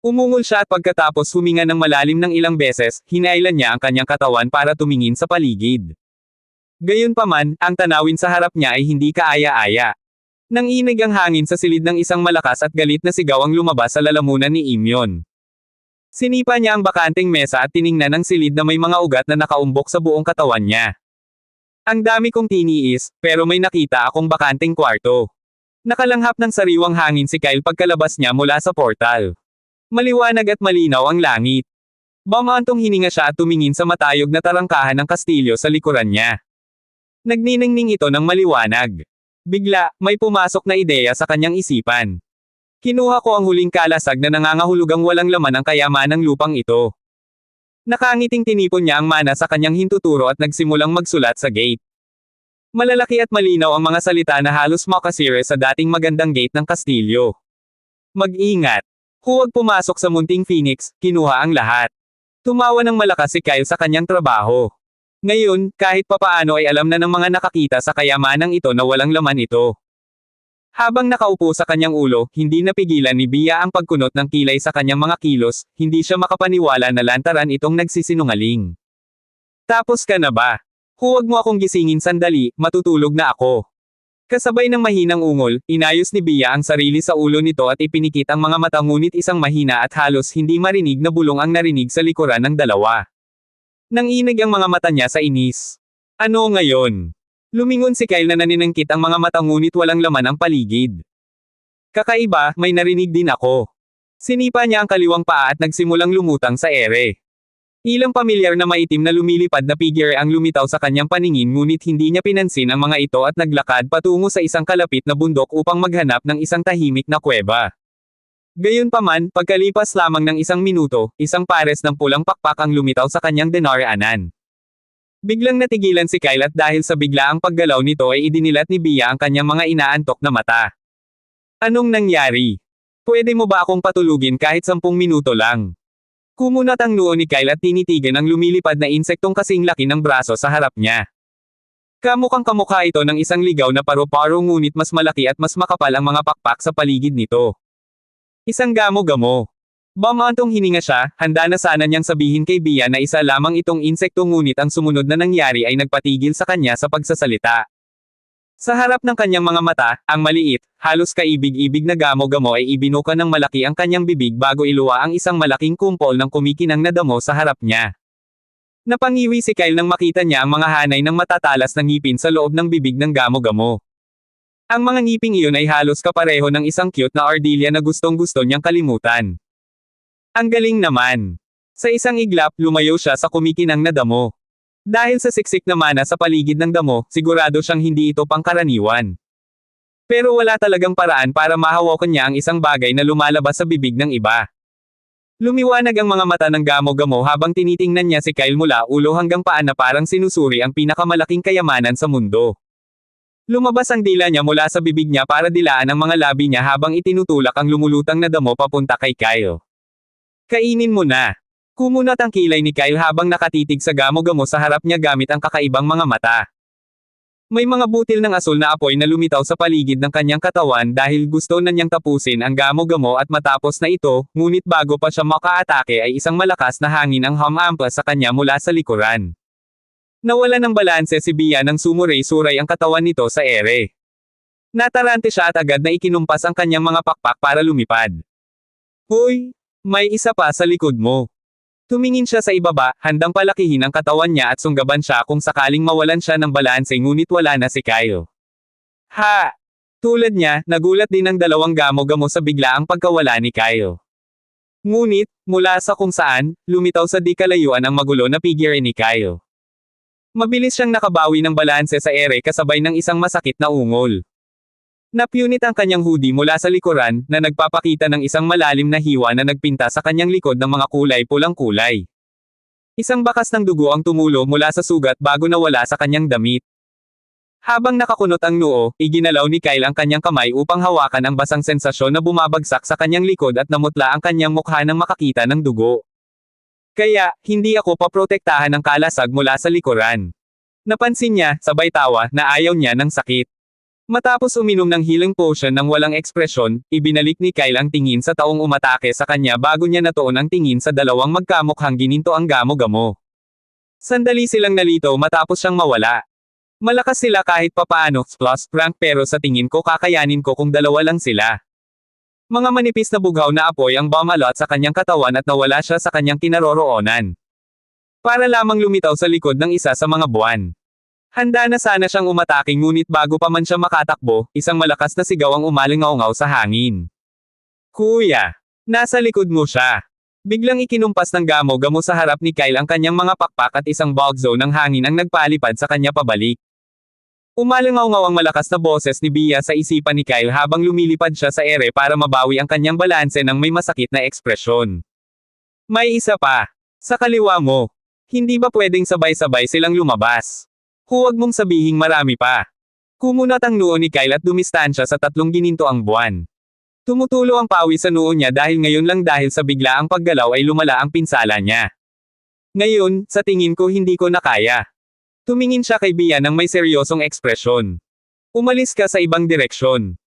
Umungol siya at pagkatapos huminga ng malalim ng ilang beses, hinailan niya ang kanyang katawan para tumingin sa paligid. Gayunpaman, ang tanawin sa harap niya ay hindi kaaya-aya. Nanginig ang hangin sa silid ng isang malakas at galit na sigaw ang lumabas sa lalamunan ni Imyon. Sinipa niya ang bakanteng mesa at tiningnan ang silid na may mga ugat na nakaumbok sa buong katawan niya. Ang dami kong tiniis, pero may nakita akong bakanteng kwarto. Nakalanghap ng sariwang hangin si Kyle pagkalabas niya mula sa portal. Maliwanag at malinaw ang langit. Bamantong hininga siya at tumingin sa matayog na tarangkahan ng kastilyo sa likuran niya. Nagniningning ito ng maliwanag. Bigla, may pumasok na ideya sa kanyang isipan. Kinuha ko ang huling kalasag na nangangahulugang walang laman ang kayamanang lupang ito. Nakangiting tinipon niya ang mana sa kanyang hintuturo at nagsimulang magsulat sa gate. Malalaki at malinaw ang mga salita na halos makasire sa dating magandang gate ng kastilyo. Mag-ingat. Huwag pumasok sa munting Phoenix, kinuha ang lahat. Tumawa ng malakas si Kyle sa kanyang trabaho. Ngayon, kahit papaano ay alam na ng mga nakakita sa kayamanang ito na walang laman ito. Habang nakaupo sa kanyang ulo, hindi napigilan ni Bea ang pagkunot ng kilay sa kanyang mga kilos, hindi siya makapaniwala na lantaran itong nagsisinungaling. Tapos ka na ba? Huwag mo akong gisingin sandali, matutulog na ako. Kasabay ng mahinang ungol, inayos ni Bea ang sarili sa ulo nito at ipinikit ang mga mata ngunit isang mahina at halos hindi marinig na bulong ang narinig sa likuran ng dalawa. Nanginig ang mga mata niya sa inis. Ano ngayon? Lumingon si Kyle na naninangkit ang mga mata ngunit walang laman ang paligid. Kakaiba, may narinig din ako. Sinipa niya ang kaliwang paa at nagsimulang lumutang sa ere. Ilang pamilyar na maitim na lumilipad na figure ang lumitaw sa kanyang paningin ngunit hindi niya pinansin ang mga ito at naglakad patungo sa isang kalapit na bundok upang maghanap ng isang tahimik na kuweba. Gayunpaman, pagkalipas lamang ng isang minuto, isang pares ng pulang pakpak ang lumitaw sa kanyang dinaraanan. Biglang natigilan si Kyle at dahil sa biglaang paggalaw nito ay idinilat ni Bea ang kanyang mga inaantok na mata. Anong nangyari? Pwede mo ba akong patulugin kahit 10 minuto lang? Kumunat ang noo ni Kyle at tinitigan ang lumilipad na insektong kasing laki ng braso sa harap niya. Kamukhang kamukha ito ng isang ligaw na paru-paro ngunit mas malaki at mas makapal ang mga pakpak sa paligid nito. Isang gamo-gamo. Bumantong hininga siya, handa na sana niyang sabihin kay Bea na isa lamang itong insekto ngunit ang sumunod na nangyari ay nagpatigil sa kanya sa pagsasalita. Sa harap ng kanyang mga mata, ang maliit, halos kaibig-ibig na gamo-gamo ay ibinuka ng malaki ang kanyang bibig bago iluwa ang isang malaking kumpol ng kumikinang na damo sa harap niya. Napangiwi si Kyle nang makita niya ang mga hanay ng matatalas na ngipin sa loob ng bibig ng gamo-gamo. Ang mga ngiping iyon ay halos kapareho ng isang cute na ardilya na gustong-gusto niyang kalimutan. Ang galing naman. Sa isang iglap, lumayo siya sa kumikinang na damo. Dahil sa siksik na mana sa paligid ng damo, sigurado siyang hindi ito pangkaraniwan. Pero wala talagang paraan para mahawakan niya ang isang bagay na lumalabas sa bibig ng iba. Lumiwanag ang mga mata ng gamo-gamo habang tinitingnan niya si Kyle mula ulo hanggang paa na parang sinusuri ang pinakamalaking kayamanan sa mundo. Lumabas ang dila niya mula sa bibig niya para dilaan ang mga labi niya habang itinutulak ang lumulutang na damo papunta kay Kyle. Kainin mo na. Kumunat ang kilay ni Kyle habang nakatitig sa gamo-gamo sa harap niya gamit ang kakaibang mga mata. May mga butil ng asul na apoy na lumitaw sa paligid ng kanyang katawan dahil gusto na niyang tapusin ang gamo-gamo at matapos na ito, ngunit bago pa siya makaatake ay isang malakas na hangin ang humampas sa kanya mula sa likuran. Nawala ng balanse si Bea nang sumuray-suray ang katawan nito sa ere. Natarante siya at agad na ikinumpas ang kanyang mga pakpak para lumipad. Hoy! May isa pa sa likod mo. Tumingin siya sa ibaba, handang palakihin ang katawan niya at sunggaban siya kung sakaling mawalan siya ng balanse ngunit wala na si Kyle. Ha! Tulad niya, nagulat din ang dalawang gamo-gamo sa biglaang pagkawala ni Kyle. Ngunit, mula sa kung saan, lumitaw sa di kalayuan ang magulo na figure ni Kyle. Mabilis siyang nakabawi ng balanse sa ere kasabay ng isang masakit na ungol. Napunit ang kanyang hoodie mula sa likuran, na nagpapakita ng isang malalim na hiwa na nagpinta sa kanyang likod ng mga kulay pulang kulay. Isang bakas ng dugo ang tumulo mula sa sugat bago nawala sa kanyang damit. Habang nakakunot ang noo, iginalaw ni Kyle ang kanyang kamay upang hawakan ang basang sensasyon na bumabagsak sa kanyang likod at namutla ang kanyang mukha nang makakita ng dugo. Kaya, hindi ako paprotektahan ng kalasag mula sa likuran. Napansin niya, sabay tawa, na ayaw niya ng sakit. Matapos uminom ng healing potion ng walang ekspresyon, ibinalik ni Kyle ang tingin sa taong umatake sa kanya bago niya natuon ang tingin sa dalawang magkamukhang gininto ang gamo-gamo. Sandali silang nalito matapos siyang mawala. Malakas sila kahit papaano, plus prank pero sa tingin ko kakayanin ko kung dalawa lang sila. Mga manipis na bughaw na apoy ang bumalot sa kanyang katawan at nawala siya sa kanyang kinaroroonan. Para lamang lumitaw sa likod ng isa sa mga buwan. Handa na sana siyang umatake ngunit bago pa man siya makatakbo, isang malakas na sigaw ang umalingaw-ngaw sa hangin. Kuya! Nasa likod mo siya! Biglang ikinumpas ng gamo-gamo sa harap ni Kyle ang kanyang mga pakpak at isang bulk zone ng hangin ang nagpalipad sa kanya pabalik. Umalingaw-ngaw ang malakas na boses ni Bea sa isipan ni Kyle habang lumilipad siya sa ere para mabawi ang kanyang balanse ng may masakit na ekspresyon. May isa pa. Sa kaliwa mo. Hindi ba pwedeng sabay-sabay silang lumabas? Huwag mong sabihing marami pa. Kumunat ang noo ni Kyle at dumistansya sa 3 gininto ang buwan. Tumutulo ang pawis sa noo niya dahil ngayon lang dahil sa biglaang paggalaw ay lumala ang pinsala niya. Ngayon, sa tingin ko hindi ko na kaya. Tumingin siya kay Bea ng may seryosong ekspresyon. Umalis ka sa ibang direksyon.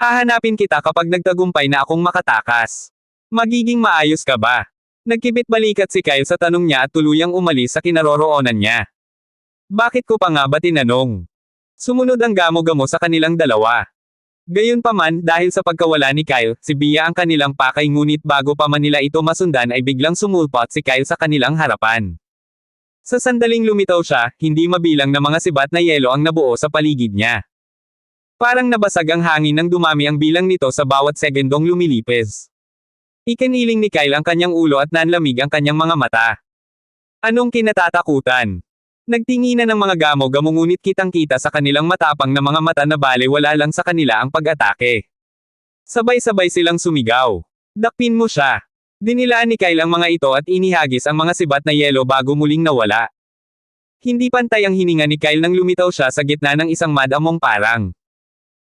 Hahanapin kita kapag nagtagumpay na akong makatakas. Magiging maayos ka ba? Nagkibit balikat si Kyle sa tanong niya at tuluyang umalis sa kinaroroonan niya. Bakit ko pa nga ba tinanong? Sumunod ang gamo-gamo sa kanilang dalawa. Gayunpaman, dahil sa pagkawala ni Kyle, si Bea ang kanilang pakay ngunit bago pa man nila ito masundan ay biglang sumulpot si Kyle sa kanilang harapan. Sa sandaling lumitaw siya, hindi mabilang na mga sibat na yelo ang nabuo sa paligid niya. Parang nabasag ang hangin nang dumami ang bilang nito sa bawat segundong lumilipis. Ikiniling ni Kyle ang kanyang ulo at nanlamig ang kanyang mga mata. Anong kinatatakutan? Nagtinginan ng mga gamo-gamo ngunit kitang-kita sa kanilang matapang na mga mata na balewala lang sa kanila ang pag-atake. Sabay-sabay silang sumigaw. Dakpin mo siya. Dinilaan ni Kyle ang mga ito at inihagis ang mga sibat na yelo bago muling nawala. Hindi pantay ang hininga ni Kyle nang lumitaw siya sa gitna ng isang madamong parang.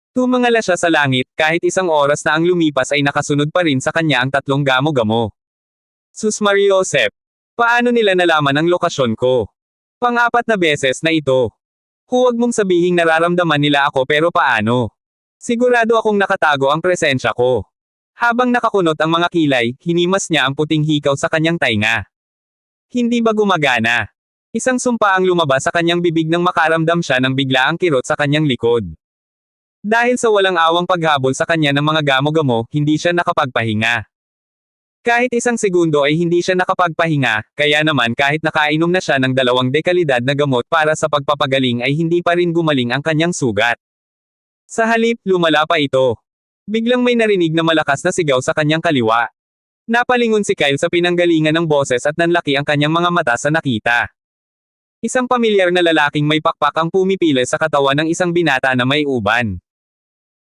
Tumangala siya sa langit, kahit isang oras na ang lumipas ay nakasunod pa rin sa kanya ang tatlong gamo-gamo. Sus Mariosep. Paano nila nalaman ang lokasyon ko? Pang-apat na beses na ito. Huwag mong sabihing nararamdaman nila ako pero paano? Sigurado akong nakatago ang presensya ko. Habang nakakunot ang mga kilay, hinimas niya ang puting hikaw sa kanyang tainga. Hindi ba gumagana? Isang sumpa ang lumabas sa kanyang bibig nang makaramdam siya ng biglaang kirot sa kanyang likod. Dahil sa walang awang paghabol sa kanya ng mga gamo-gamo, hindi siya nakapagpahinga. Kahit isang segundo ay hindi siya nakapagpahinga, kaya naman kahit nakainom na siya ng 2 dekalidad na gamot para sa pagpapagaling ay hindi pa rin gumaling ang kanyang sugat. Sa halip, lumala pa ito. Biglang may narinig na malakas na sigaw sa kanyang kaliwa. Napalingon si Kyle sa pinanggalingan ng boses at nanlaki ang kanyang mga mata sa nakita. Isang pamilyar na lalaking may pakpak ang pumipila sa katawan ng isang binata na may uban.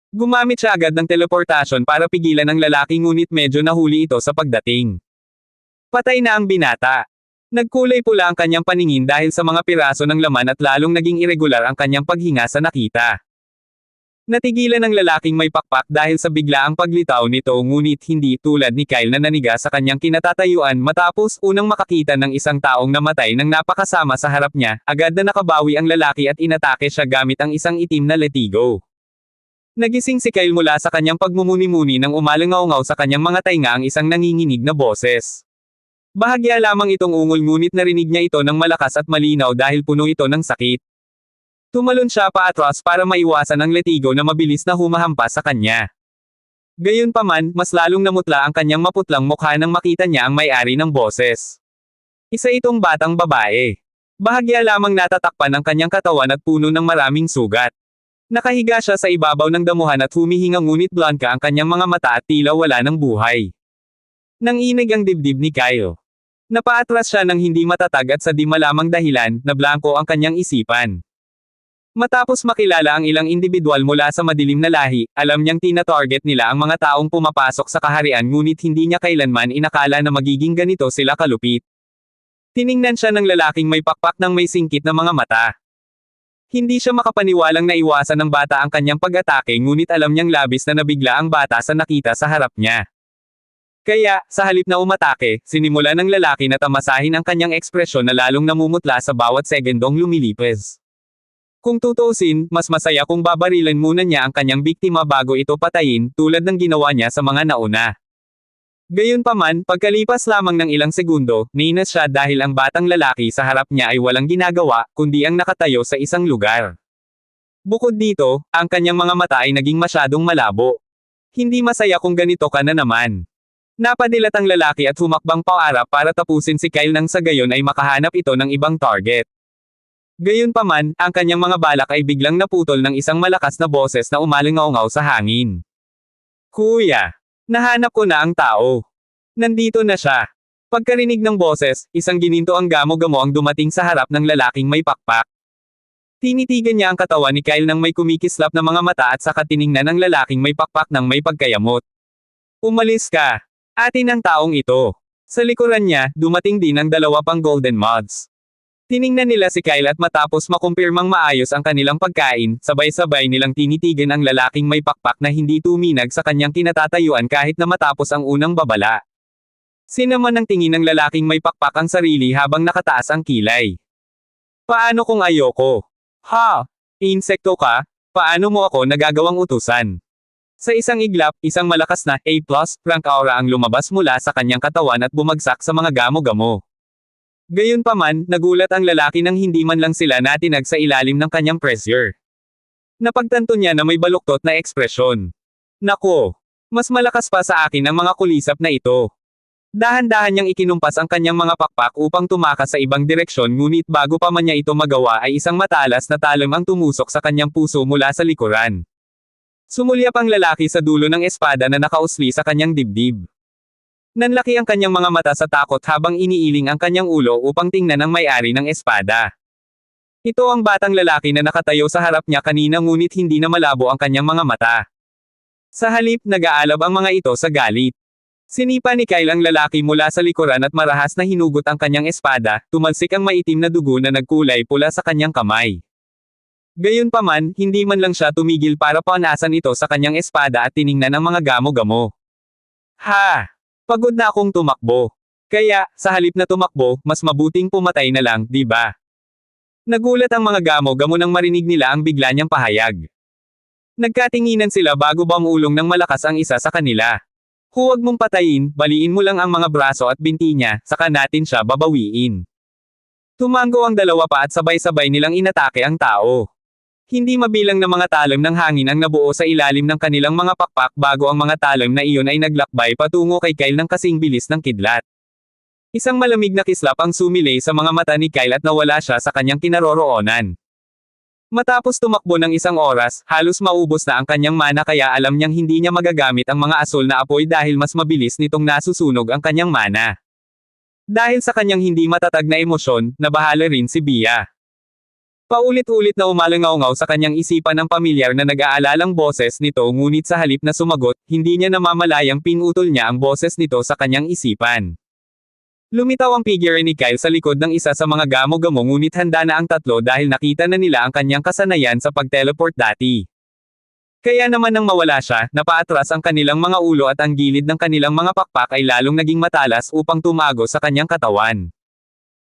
Gumamit siya agad ng teleportasyon para pigilan ang lalaki ngunit medyo nahuli ito sa pagdating. Patay na ang binata. Nagkulay pula ang kanyang paningin dahil sa mga piraso ng laman at lalong naging irregular ang kanyang paghinga sa nakita. Natigilan ang lalaking may pakpak dahil sa biglaang paglitaw nito ngunit hindi tulad ni Kyle na naniga sa kanyang kinatatayuan matapos unang makakita ng isang taong namatay nang napakasama sa harap niya, agad na nakabawi ang lalaki at inatake siya gamit ang isang itim na letigo. Nagising si Kyle mula sa kanyang pagmumuni-muni nang umalangaw-ngaw sa kanyang mga tainga ang isang nanginginig na boses. Bahagya lamang itong ungol ngunit narinig niya ito ng malakas at malinaw dahil puno ito ng sakit. Tumalon siya paatras para maiwasan ang letigo na mabilis na humahampas sa kanya. Gayunpaman, mas lalong namutla ang kanyang maputlang mukha nang makita niya ang may-ari ng boses. Isa itong batang babae. Bahagya lamang natatakpan ang kanyang katawan at puno ng maraming sugat. Nakahiga siya sa ibabaw ng damuhan at humihinga ngunit blanka ang kanyang mga mata at tila wala ng buhay. Nanginig ang dibdib ni Kyle. Napaatras siya ng hindi matatag at sa di malamang dahilan, na blanko ang kanyang isipan. Matapos makilala ang ilang individual mula sa madilim na lahi, alam niyang tina-target nila ang mga taong pumapasok sa kaharian ngunit hindi niya kailanman inakala na magiging ganito sila kalupit. Tiningnan siya ng lalaking may pakpak ng may singkit na mga mata. Hindi siya makapaniwalang naiwasan ng bata ang kanyang pag-atake ngunit alam niyang labis na nabigla ang bata sa nakita sa harap niya. Kaya, sa halip na umatake, sinimula ng lalaki na tamasahin ang kanyang ekspresyon na lalong namumutla sa bawat segundong lumilipez. Kung tutuusin, mas masaya kung babarilan muna niya ang kanyang biktima bago ito patayin, tulad ng ginawa niya sa mga nauna. Gayunpaman, pagkalipas lamang ng ilang segundo, ninas siya dahil ang batang lalaki sa harap niya ay walang ginagawa, kundi ang nakatayo sa isang lugar. Bukod dito, ang kanyang mga mata ay naging masyadong malabo. Hindi masaya kung ganito ka na naman. Napadilat ang lalaki at humakbang paarap para tapusin si Kyle nang sa gayon ay makahanap ito ng ibang target. Gayunpaman, ang kanyang mga balak ay biglang naputol ng isang malakas na boses na umalingaw-ngaw sa hangin. Kuya! Nahanap ko na ang tao. Nandito na siya. Pagkarinig ng boses, isang gininto ang gamo-gamo ang dumating sa harap ng lalaking may pakpak. Tinitigan niya ang katawan ni Kyle nang may kumikislap na mga mata at saka tiningnan ng lalaking may pakpak ng may pagkayamot. Umalis ka. Atin ang taong ito. Sa likuran niya, dumating din ang 2 pang Golden Mods. Tiningnan nila si Kyle at matapos makumpirmang maayos ang kanilang pagkain, sabay-sabay nilang tinitigan ang lalaking may pakpak na hindi tuminag sa kanyang kinatatayuan kahit na matapos ang unang babala. Sinaman ng tingin ng lalaking may pakpak ang sarili habang nakataas ang kilay. Paano kung ayoko? Ha? Insekto ka? Paano mo ako nagagawang utusan? Sa isang iglap, isang malakas na A+ rank aura ang lumabas mula sa kanyang katawan at bumagsak sa mga gamo-gamo. Gayunpaman, nagulat ang lalaki nang hindi man lang sila natinag sa ilalim ng kanyang pressure. Napagtanto niya na may baluktot na ekspresyon. Nako! Mas malakas pa sa akin ang mga kulisap na ito. Dahan-dahan niyang ikinumpas ang kanyang mga pakpak upang tumakas sa ibang direksyon ngunit bago pa man niya ito magawa ay isang matalas na talim ang tumusok sa kanyang puso mula sa likuran. Sumulyap ang lalaki sa dulo ng espada na nakausli sa kanyang dibdib. Nanlaki ang kanyang mga mata sa takot habang iniiling ang kanyang ulo upang tingnan ang may-ari ng espada. Ito ang batang lalaki na nakatayo sa harap niya kanina ngunit hindi na malabo ang kanyang mga mata. Sa halip, nag-aalab ang mga ito sa galit. Sinipa ni Kyle ang lalaki mula sa likuran at marahas na hinugot ang kanyang espada, tumalsik ang maitim na dugo na nagkulay pula sa kanyang kamay. Gayunpaman, hindi man lang siya tumigil para punasan ito sa kanyang espada at tiningnan ang mga gamo-gamo. Ha! Pagod na akong tumakbo. Kaya, sa halip na tumakbo, mas mabuting pumatay na lang, di ba? Nagulat ang mga gamo-gamo nang marinig nila ang bigla niyang pahayag. Nagkatinginan sila bago bumulong ng malakas ang isa sa kanila. Huwag mong patayin, baliin mo lang ang mga braso at binti niya, saka natin siya babawiin. Tumango ang dalawa pa at sabay-sabay nilang inatake ang tao. Hindi mabilang na mga talon ng hangin ang nabuo sa ilalim ng kanilang mga pakpak bago ang mga talon na iyon ay naglakbay patungo kay Kyle ng kasing bilis ng kidlat. Isang malamig na kislap ang sumilay sa mga mata ni Kyle at nawala siya sa kanyang kinaroroonan. Matapos tumakbo ng isang oras, halos maubos na ang kanyang mana kaya alam niyang hindi niya magagamit ang mga asol na apoy dahil mas mabilis nitong nasusunog ang kanyang mana. Dahil sa kanyang hindi matatag na emosyon, nabahala rin si Bia. Paulit-ulit na umalangaw-ngaw sa kanyang isipan ang pamilyar na nag-aalalang boses nito ngunit sa halip na sumagot, hindi niya namamalayang pinutol niya ang boses nito sa kanyang isipan. Lumitaw ang figure ni Kyle sa likod ng isa sa mga gamo-gamo ngunit handa na ang tatlo dahil nakita na nila ang kanyang kasanayan sa pag-teleport dati. Kaya naman nang mawala siya, napaatras ang kanilang mga ulo at ang gilid ng kanilang mga pakpak ay lalong naging matalas upang tumago sa kanyang katawan.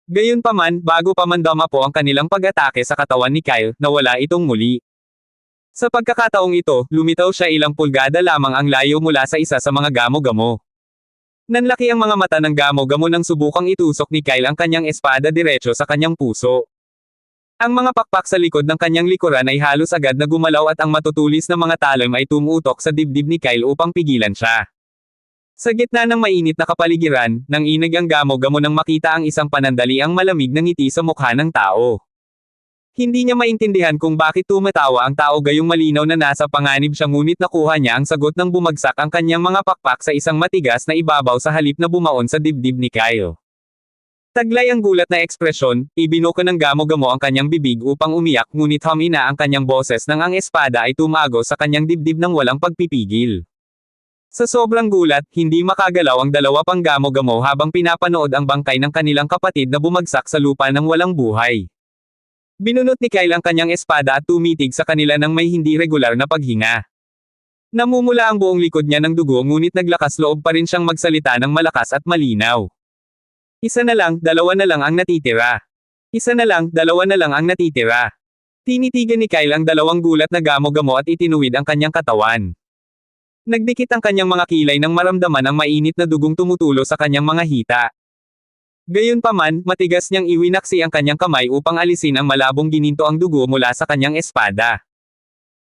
Gayunpaman, bago pa man dumapo ang kanilang pag-atake sa katawan ni Kyle, nawala itong muli. Sa pagkakataong ito, lumitaw siya ilang pulgada lamang ang layo mula sa isa sa mga gamo-gamo. Nanlaki ang mga mata ng gamo-gamo nang subukang itusok ni Kyle ang kanyang espada diretso sa kanyang puso. Ang mga pakpak sa likod ng kanyang likuran ay halos agad na gumalaw at ang matutulis na mga talon ay tumutok sa dibdib ni Kyle upang pigilan siya. Sa gitna ng mainit na kapaligiran, nang inig ang gamo-gamo nang makita ang isang panandaliang malamig na ngiti sa mukha ng tao. Hindi niya maintindihan kung bakit tumatawa ang tao gayong malinaw na nasa panganib siya ngunit nakuha niya ang sagot nang bumagsak ang kanyang mga pakpak sa isang matigas na ibabaw sa halip na bumaon sa dibdib ni Kyle. Taglay ang gulat na ekspresyon, ibinuko ng gamo-gamo ang kanyang bibig upang umiyak ngunit humina ang kanyang boses nang ang espada ay tumago sa kanyang dibdib ng walang pagpipigil. Sa sobrang gulat, hindi makagalaw ang dalawa pang gamo-gamo habang pinapanood ang bangkay ng kanilang kapatid na bumagsak sa lupa ng walang buhay. Binunot ni Kyle ang kanyang espada at tumitig sa kanila ng may hindi regular na paghinga. Namumula ang buong likod niya ng dugo ngunit naglakas loob pa rin siyang magsalita ng malakas at malinaw. Isa na lang, dalawa na lang ang natitira. Isa na lang, dalawa na lang ang natitira. Tinitigan ni Kyle ang dalawang gulat na gamo-gamo at itinuwid ang kanyang katawan. Nagdikit ang kanyang mga kilay nang maramdaman ang mainit na dugong tumutulo sa kanyang mga hita. Gayunpaman, matigas niyang iwinaksi ang kanyang kamay upang alisin ang malabong gininto ang dugo mula sa kanyang espada.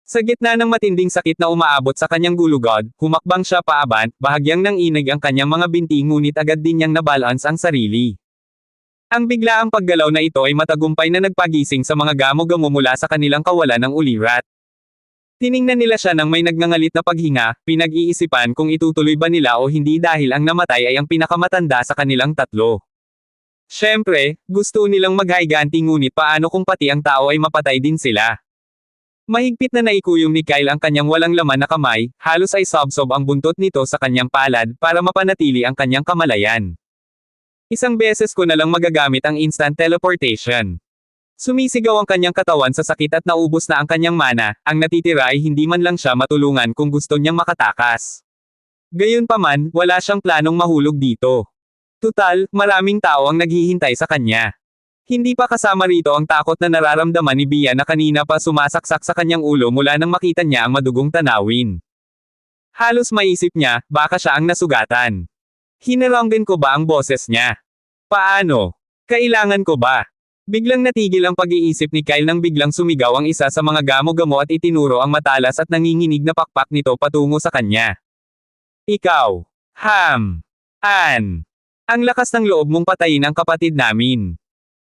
Sa gitna ng matinding sakit na umaabot sa kanyang gulugod, humakbang siya paabant, bahagyang nang inig ang kanyang mga binti ngunit agad din niyang nabalance ang sarili. Ang biglaang paggalaw na ito ay matagumpay na nagpagising sa mga gamo-gamo mula sa kanilang kawalan ng ulirat. Tiningnan nila siya nang may nagngangalit na paghinga, pinag-iisipan kung itutuloy ba nila o hindi dahil ang namatay ay ang pinakamatanda sa kanilang tatlo. Siyempre, gusto nilang maghayganti ngunit paano kung pati ang tao ay mapatay din sila. Mahigpit na naikuyom ni Kyle ang kanyang walang laman na kamay, halos ay sobsob ang buntot nito sa kanyang palad para mapanatili ang kanyang kamalayan. Isang beses ko na lang magagamit ang instant teleportation. Sumisigaw ang kanyang katawan sa sakit at naubos na ang kanyang mana, ang natitira ay hindi man lang siya matulungan kung gusto niyang makatakas. Gayunpaman, wala siyang planong mahulog dito. Tutal, maraming tao ang naghihintay sa kanya. Hindi pa kasama rito ang takot na nararamdaman ni Bia na kanina pa sumasaksak sa kanyang ulo mula nang makita niya ang madugong tanawin. Halos maisip niya, baka siya ang nasugatan. Hinalonggan ko ba ang boses niya? Paano? Kailangan ko ba? Biglang natigil ang pag-iisip ni Kyle nang biglang sumigaw ang isa sa mga gamo-gamo at itinuro ang matalas at nanginginig na pakpak nito patungo sa kanya. Ikaw. Ang lakas ng loob mong patayin ang kapatid namin.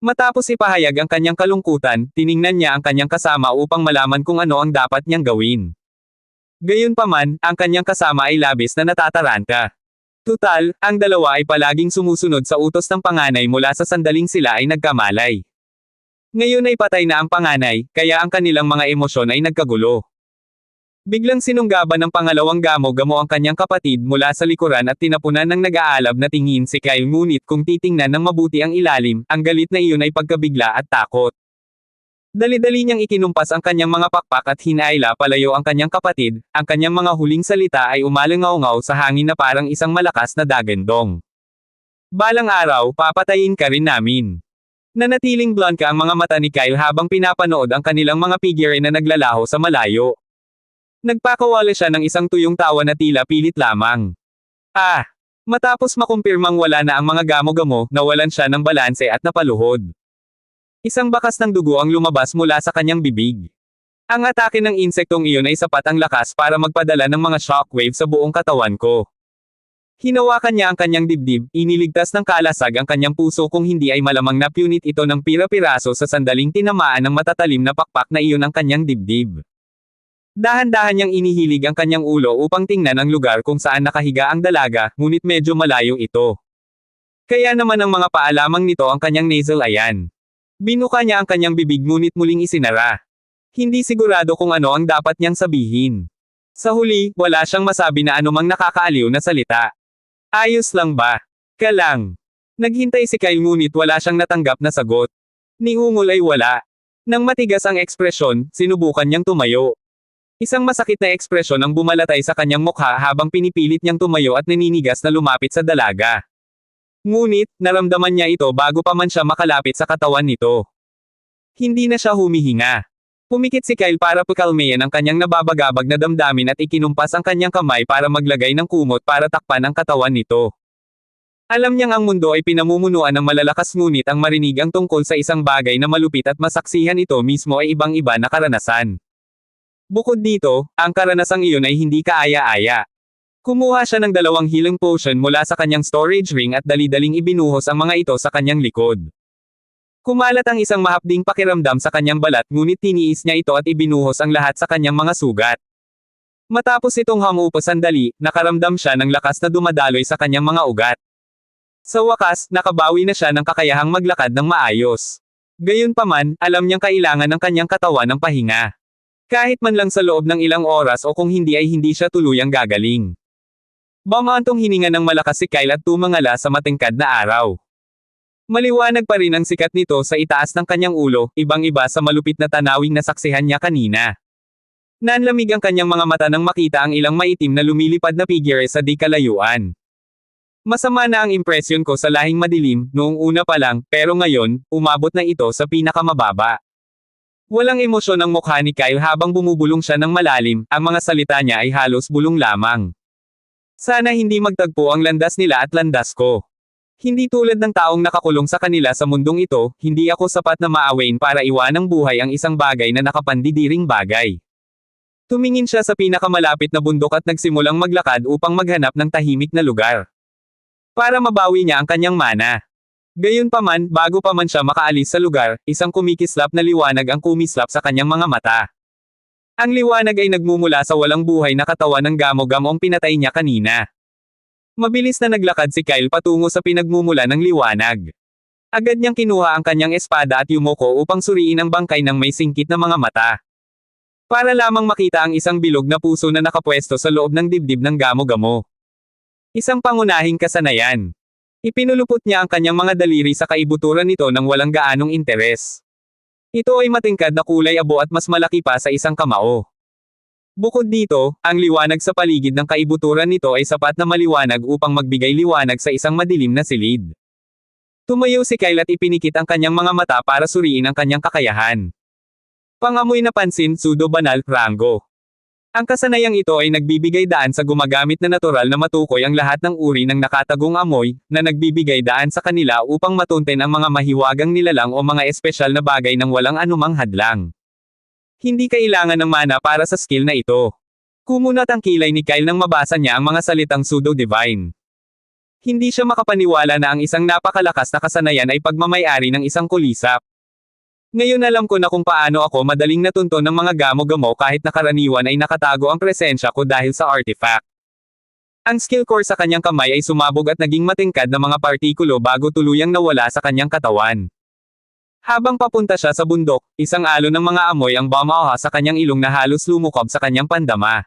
Matapos ipahayag ang kanyang kalungkutan, tiningnan niya ang kanyang kasama upang malaman kung ano ang dapat niyang gawin. Gayunpaman, ang kanyang kasama ay labis na natataranta. Tutal, ang dalawa ay palaging sumusunod sa utos ng panganay mula sa sandaling sila ay nagkamalay. Ngayon ay patay na ang panganay, kaya ang kanilang mga emosyon ay nagkagulo. Biglang sinunggaban ng pangalawang gamo-gamo ang kanyang kapatid mula sa likuran at tinapunan ng nag-aalab na tingin si Kyle, ngunit kung titingnan ng mabuti ang ilalim, ang galit na iyon ay pagkabigla at takot. Dali-dali niyang ikinumpas ang kanyang mga pakpak at hinaila palayo ang kanyang kapatid, ang kanyang mga huling salita ay umalingaw-ngaw sa hangin na parang isang malakas na dagandong. Balang araw, papatayin ka rin namin. Nanatiling blonde ka ang mga mata ni Kyle habang pinapanood ang kanilang mga figure na naglalaho sa malayo. Nagpakawala siya ng isang tuyong tawa na tila pilit lamang. Matapos makumpirmang wala na ang mga gamo-gamo, nawalan siya ng balanse at napaluhod. Isang bakas ng dugo ang lumabas mula sa kanyang bibig. Ang atake ng insektong iyon ay sapat ang lakas para magpadala ng mga shockwave sa buong katawan ko. Hinawakan niya ang kanyang dibdib, iniligtas ng kalasag ang kanyang puso kung hindi ay malamang napunit ito ng pira-piraso sa sandaling tinamaan ng matatalim na pakpak na iyon ang kanyang dibdib. Dahan-dahan niyang inihilig ang kanyang ulo upang tingnan ang lugar kung saan nakahiga ang dalaga, ngunit medyo malayo ito. Kaya naman ang mga paalamang nito ang kanyang nasal ayan. Binuka niya ang kanyang bibig ngunit muling isinara. Hindi sigurado kung ano ang dapat niyang sabihin. Sa huli, wala siyang masabi na anumang nakakaaliw na salita. Ayos lang ba? Ka lang. Naghintay si Kyle ngunit wala siyang natanggap na sagot. Ni Ungol ay wala. Nang matigas ang ekspresyon, sinubukan niyang tumayo. Isang masakit na ekspresyon ang bumalatay sa kanyang mukha habang pinipilit niyang tumayo at naninigas na lumapit sa dalaga. Ngunit, naramdaman niya ito bago pa man siya makalapit sa katawan nito. Hindi na siya humihinga. Pumikit si Kyle para pakalmayan ang kanyang nababagabag na damdamin at ikinumpas ang kanyang kamay para maglagay ng kumot para takpan ang katawan nito. Alam niyang ang mundo ay pinamumunuan ng malalakas ngunit ang marinig ang tungkol sa isang bagay na malupit at masaksihan ito mismo ay ibang-iba na karanasan. Bukod dito, ang karanasang iyon ay hindi kaaya-aya. Kumuha siya ng 2 healing potion mula sa kanyang storage ring at dali-daling ibinuhos ang mga ito sa kanyang likod. Kumalat ang isang mahapding pakiramdam sa kanyang balat ngunit tiniis niya ito at ibinuhos ang lahat sa kanyang mga sugat. Matapos itong hamupo sandali, nakaramdam siya ng lakas na dumadaloy sa kanyang mga ugat. Sa wakas, nakabawi na siya ng kakayahang maglakad ng maayos. Gayunpaman, alam niyang kailangan ng kanyang katawan ng pahinga. Kahit man lang sa loob ng ilang oras o kung hindi ay hindi siya tuluyang gagaling. Bumantong hininga ng malakas si Kyle at tumangala sa matingkad na araw. Maliwanag pa rin ang sikat nito sa itaas ng kanyang ulo, ibang-iba sa malupit na tanawing nasaksihan niya kanina. Nanlamig ang kanyang mga mata nang makita ang ilang maitim na lumilipad na figure sa di kalayuan. Masama na ang impresyon ko sa lahing madilim, noong una pa lang, pero ngayon, umabot na ito sa pinakamababa. Walang emosyon ang mukha ni Kyle habang bumubulong siya ng malalim, ang mga salita niya ay halos bulong lamang. Sana hindi magtagpo ang landas nila at landas ko. Hindi tulad ng taong nakakulong sa kanila sa mundong ito, hindi ako sapat na maawain para iwanang buhay ang isang bagay na nakapandidiring bagay. Tumingin siya sa pinakamalapit na bundok at nagsimulang maglakad upang maghanap ng tahimik na lugar. Para mabawi niya ang kanyang mana. Gayunpaman, bago pa man siya makaalis sa lugar, isang kumikislap na liwanag ang kumislap sa kanyang mga mata. Ang liwanag ay nagmumula sa walang buhay na katawan ng gamo-gamong pinatay niya kanina. Mabilis na naglakad si Kyle patungo sa pinagmumula ng liwanag. Agad niyang kinuha ang kanyang espada at yumuko upang suriin ang bangkay ng may singkit na mga mata. Para lamang makita ang isang bilog na puso na nakapwesto sa loob ng dibdib ng gamo-gamo. Isang pangunahing kasanayan. Ipinulupot niya ang kanyang mga daliri sa kaibuturan nito ng walang gaanong interes. Ito ay matingkad na kulay abo at mas malaki pa sa isang kamao. Bukod dito, ang liwanag sa paligid ng kaibuturan nito ay sapat na maliwanag upang magbigay liwanag sa isang madilim na silid. Tumayo si Kyle at ipinikit ang kanyang mga mata para suriin ang kanyang kakayahan. Pangamoy na pansin, pseudo-banal, rango. Ang kasanayang ito ay nagbibigay daan sa gumagamit na natural na matukoy ang lahat ng uri ng nakatagong amoy, na nagbibigay daan sa kanila upang matunten ang mga mahiwagang nilalang o mga espesyal na bagay ng walang anumang hadlang. Hindi kailangan ng mana para sa skill na ito. Kumunat ang kilay ni Kyle nang mabasa niya ang mga salitang pseudo-divine. Hindi siya makapaniwala na ang isang napakalakas na kasanayan ay pagmamayari ng isang kulisap. Ngayon alam ko na kung paano ako madaling natunto ng mga gamo-gamo kahit na karaniwan ay nakatago ang presensya ko dahil sa artifact. Ang skill core sa kanyang kamay ay sumabog at naging matingkad na mga partikulo bago tuluyang nawala sa kanyang katawan. Habang papunta siya sa bundok, isang alon ng mga amoy ang bumaha sa kanyang ilong na halos lumukob sa kanyang pandama.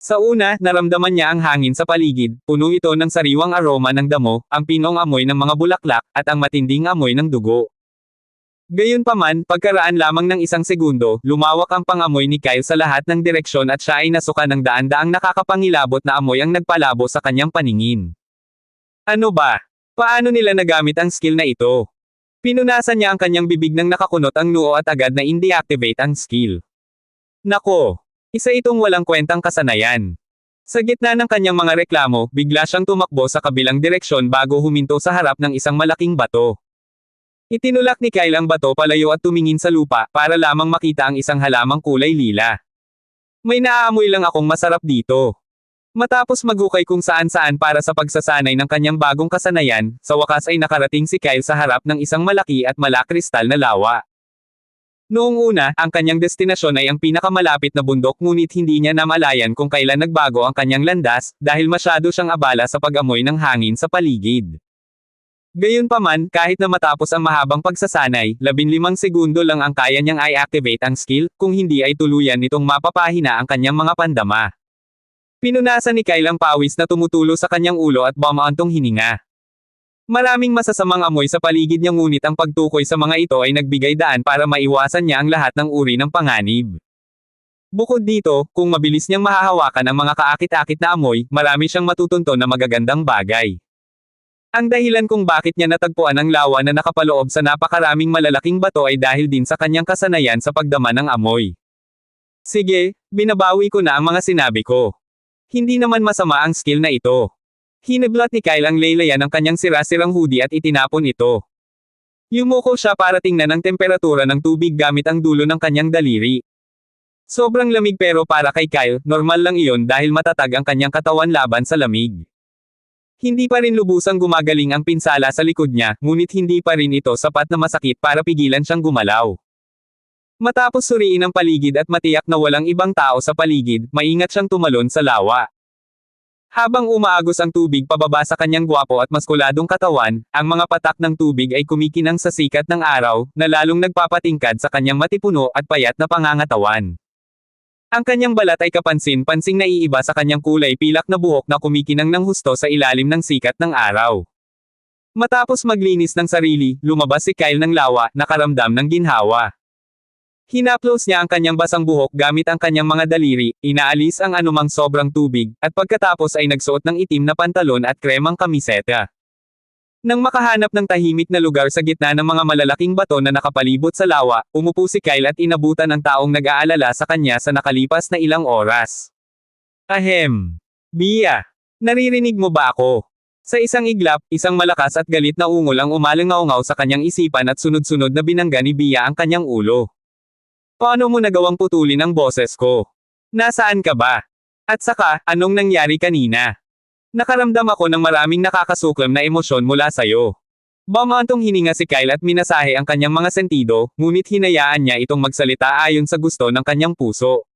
Sa una, naramdaman niya ang hangin sa paligid, puno ito ng sariwang aroma ng damo, ang pinong amoy ng mga bulaklak, at ang matinding amoy ng dugo. Gayunpaman, pagkaraan lamang ng isang segundo, lumawak ang pangamoy ni Kyle sa lahat ng direksyon at siya ay nasuka ng daan-daang nakakapangilabot na amoy ang nagpalabo sa kanyang paningin. Ano ba? Paano nila nagamit ang skill na ito? Pinunasan niya ang kanyang bibig nang nakakunot ang noo at agad na in-deactivate ang skill. Nako! Isa itong walang kwentang kasanayan. Sa gitna ng kanyang mga reklamo, bigla siyang tumakbo sa kabilang direksyon bago huminto sa harap ng isang malaking bato. Itinulak ni Kyle ang bato palayo at tumingin sa lupa para lamang makita ang isang halamang kulay lila. May naaamoy lang akong masarap dito. Matapos maghukay kung saan-saan para sa pagsasanay ng kanyang bagong kasanayan, sa wakas ay nakarating si Kyle sa harap ng isang malaki at malakristal na lawa. Noong una, ang kanyang destinasyon ay ang pinakamalapit na bundok ngunit hindi niya namalayan kung kailan nagbago ang kanyang landas, dahil masyado siyang abala sa pag-amoy ng hangin sa paligid. Gayunpaman, kahit na matapos ang mahabang pagsasanay, 15 segundo lang ang kaya niyang i-activate ang skill, kung hindi ay tuluyan nitong mapapahina ang kanyang mga pandama. Pinunasan ni Kyle ang pawis na tumutulo sa kanyang ulo at bumaantong hininga. Maraming masasamang amoy sa paligid niya ngunit ang pagtukoy sa mga ito ay nagbigay daan para maiwasan niya ang lahat ng uri ng panganib. Bukod dito, kung mabilis niyang mahahawakan ang mga kaakit-akit na amoy, marami siyang matutunto na magagandang bagay. Ang dahilan kung bakit niya natagpuan ang lawa na nakapaloob sa napakaraming malalaking bato ay dahil din sa kanyang kasanayan sa pagdama ng amoy. Sige, binabawi ko na ang mga sinabi ko. Hindi naman masama ang skill na ito. Hiniblot ni Kyle ang laylayan ng kanyang sira-sirang hoodie at itinapon ito. Yumuko siya para tingnan ang temperatura ng tubig gamit ang dulo ng kanyang daliri. Sobrang lamig pero para kay Kyle, normal lang iyon dahil matatag ang kanyang katawan laban sa lamig. Hindi pa rin lubusang gumagaling ang pinsala sa likod niya, ngunit hindi pa rin ito sapat na masakit para pigilan siyang gumalaw. Matapos suriin ang paligid at matiyak na walang ibang tao sa paligid, maingat siyang tumalon sa lawa. Habang umaagos ang tubig pababa sa kanyang gwapo at maskuladong katawan, ang mga patak ng tubig ay kumikinang sa sikat ng araw, na lalong nagpapatingkad sa kanyang matipuno at payat na pangangatawan. Ang kanyang balat ay kapansin-pansing naiiba sa kanyang kulay pilak na buhok na kumikinang ng husto sa ilalim ng sikat ng araw. Matapos maglinis ng sarili, lumabas si Kyle ng lawa, nakaramdam ng ginhawa. Hinaplos niya ang kanyang basang buhok gamit ang kanyang mga daliri, inaalis ang anumang sobrang tubig, at pagkatapos ay nagsuot ng itim na pantalon at kremang kamiseta. Nang makahanap ng tahimik na lugar sa gitna ng mga malalaking bato na nakapalibot sa lawa, umupo si Kyle at inabutan ang taong nag-aalala sa kanya sa nakalipas na ilang oras. Ahem. Bia. Naririnig mo ba ako? Sa isang iglap, isang malakas at galit na ungol ang umalingaungaw sa kanyang isipan at sunod-sunod na binangga ni Bia ang kanyang ulo. Paano mo nagawang putulin ang boses ko? Nasaan ka ba? At saka, anong nangyari kanina? Nakaramdam ako ng maraming nakakasuklam na emosyon mula sa'yo. Bumantong hininga si Kyle at minasahe ang kanyang mga sentido, ngunit hinayaan niya itong magsalita ayon sa gusto ng kanyang puso.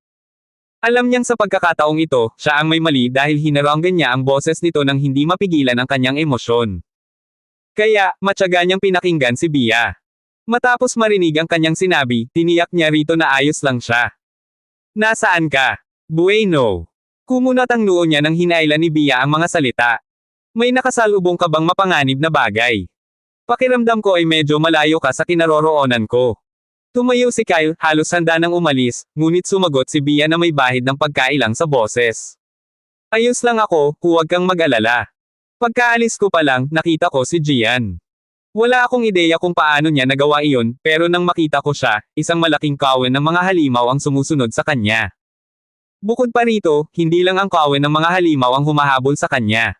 Alam niyang sa pagkakataong ito, siya ang may mali dahil hinaranggan niya ang boses nito nang hindi mapigilan ang kanyang emosyon. Kaya, matyaga niyang pinakinggan si Bia. Matapos marinig ang kanyang sinabi, tiniyak niya rito na ayos lang siya. Nasaan ka? Bueno. Kumunat ang noo niya nang hinailan ni Bia ang mga salita. May nakasalubong ka bang mapanganib na bagay? Pakiramdam ko ay medyo malayo ka sa kinaroroonan ko. Tumayo si Kyle, halos handa nang umalis, ngunit sumagot si Bia na may bahid ng pagkailang sa boses. Ayos lang ako, huwag kang mag-alala. Pagkaalis ko pa lang, nakita ko si Gian. Wala akong ideya kung paano niya nagawa iyon, pero nang makita ko siya, isang malaking kawin ng mga halimaw ang sumusunod sa kanya. Bukod pa rito, hindi lang ang kawin ng mga halimaw ang humahabol sa kanya.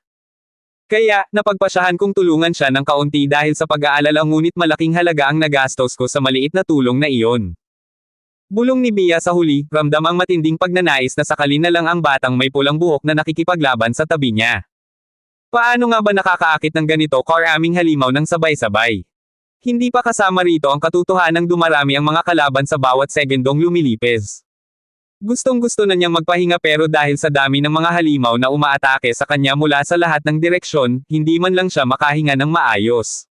Kaya, napagpasyahan kong tulungan siya ng kaunti dahil sa pag-aalala ngunit malaking halaga ang nagastos ko sa maliit na tulong na iyon. Bulong ni Bia sa huli, ramdam ang matinding pagnanais na sakali na lang ang batang may pulang buhok na nakikipaglaban sa tabi niya. Paano nga ba nakakaakit ng ganito karaming halimaw ng sabay-sabay? Hindi pa kasama rito ang katotohanang dumarami ang mga kalaban sa bawat segundong lumilipez. Gustong-gusto na niyang magpahinga pero dahil sa dami ng mga halimaw na umaatake sa kanya mula sa lahat ng direksyon, hindi man lang siya makahinga ng maayos.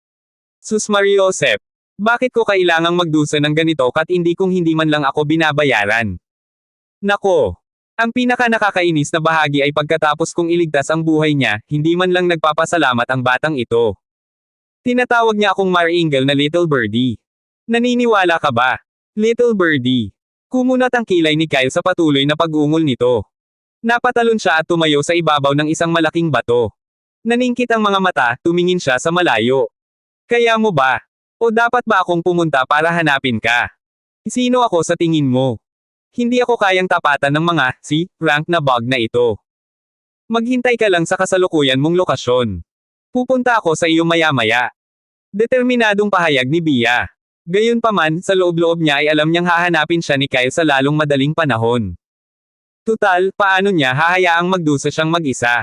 Sus Mariosep, bakit ko kailangang magdusa ng ganito kat kung hindi man lang ako binabayaran? Nako! Ang pinaka nakakainis na bahagi ay pagkatapos kong iligtas ang buhay niya, hindi man lang nagpapasalamat ang batang ito. Tinatawag niya akong Maringel na Little Birdie. Naniniwala ka ba? Little Birdie. Kumunat ang kilay ni Kyle sa patuloy na pag-ungol nito. Napatalon siya at tumayo sa ibabaw ng isang malaking bato. Naningkit ang mga mata, tumingin siya sa malayo. Kaya mo ba? O dapat ba akong pumunta para hanapin ka? Sino ako sa tingin mo? Hindi ako kayang tapatan ng mga, rank na bug na ito. Maghintay ka lang sa kasalukuyan mong lokasyon. Pupunta ako sa iyo maya-maya. Determinadong pahayag ni Bia. Gayunpaman, sa loob-loob niya ay alam niyang hahanapin siya ni Kyle sa lalong madaling panahon. Tutal, paano niya hahayaang magdusa siyang mag-isa?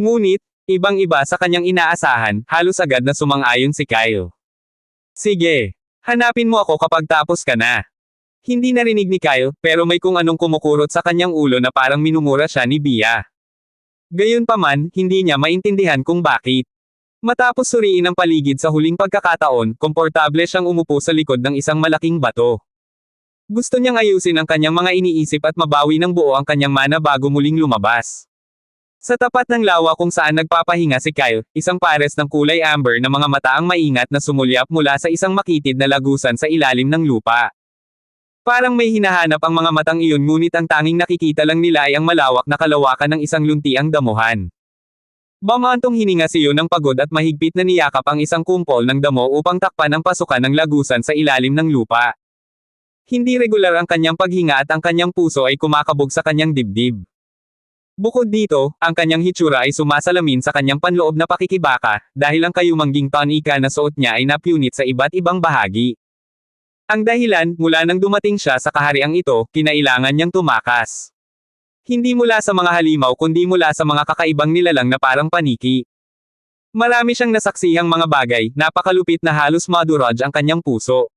Ngunit, ibang-iba sa kanyang inaasahan, halos agad na sumang-ayon si Kyle. Sige, hanapin mo ako kapag tapos ka na. Hindi narinig ni Kyle, pero may kung anong kumukurot sa kanyang ulo na parang minumura siya ni Bia. Gayunpaman, hindi niya maintindihan kung bakit. Matapos suriin ang paligid sa huling pagkakataon, komportable siyang umupo sa likod ng isang malaking bato. Gusto niyang ayusin ang kanyang mga iniisip at mabawi ng buo ang kanyang mana bago muling lumabas. Sa tapat ng lawa kung saan nagpapahinga si Kyle, isang pares ng kulay amber na mga mata ang maingat na sumulyap mula sa isang makitid na lagusan sa ilalim ng lupa. Parang may hinahanap ang mga matang iyon ngunit ang tanging nakikita lang nila ay ang malawak na kalawakan ng isang luntiang damuhan. Bamantong hininga siyo ng pagod at mahigpit na niyakap ang isang kumpol ng damo upang takpan ang pasukan ng lagusan sa ilalim ng lupa. Hindi regular ang kanyang paghinga at ang kanyang puso ay kumakabog sa kanyang dibdib. Bukod dito, ang kanyang hitsura ay sumasalamin sa kanyang panloob na pakikibaka, dahil ang kayumangging tonika na suot niya ay napunit sa iba't ibang bahagi. Ang dahilan, mula nang dumating siya sa kahariang ito, kinailangan niyang tumakas. Hindi mula sa mga halimaw kundi mula sa mga kakaibang nilalang na parang paniki. Marami siyang nasaksihang mga bagay, napakalupit na halos maduraj ang kanyang puso.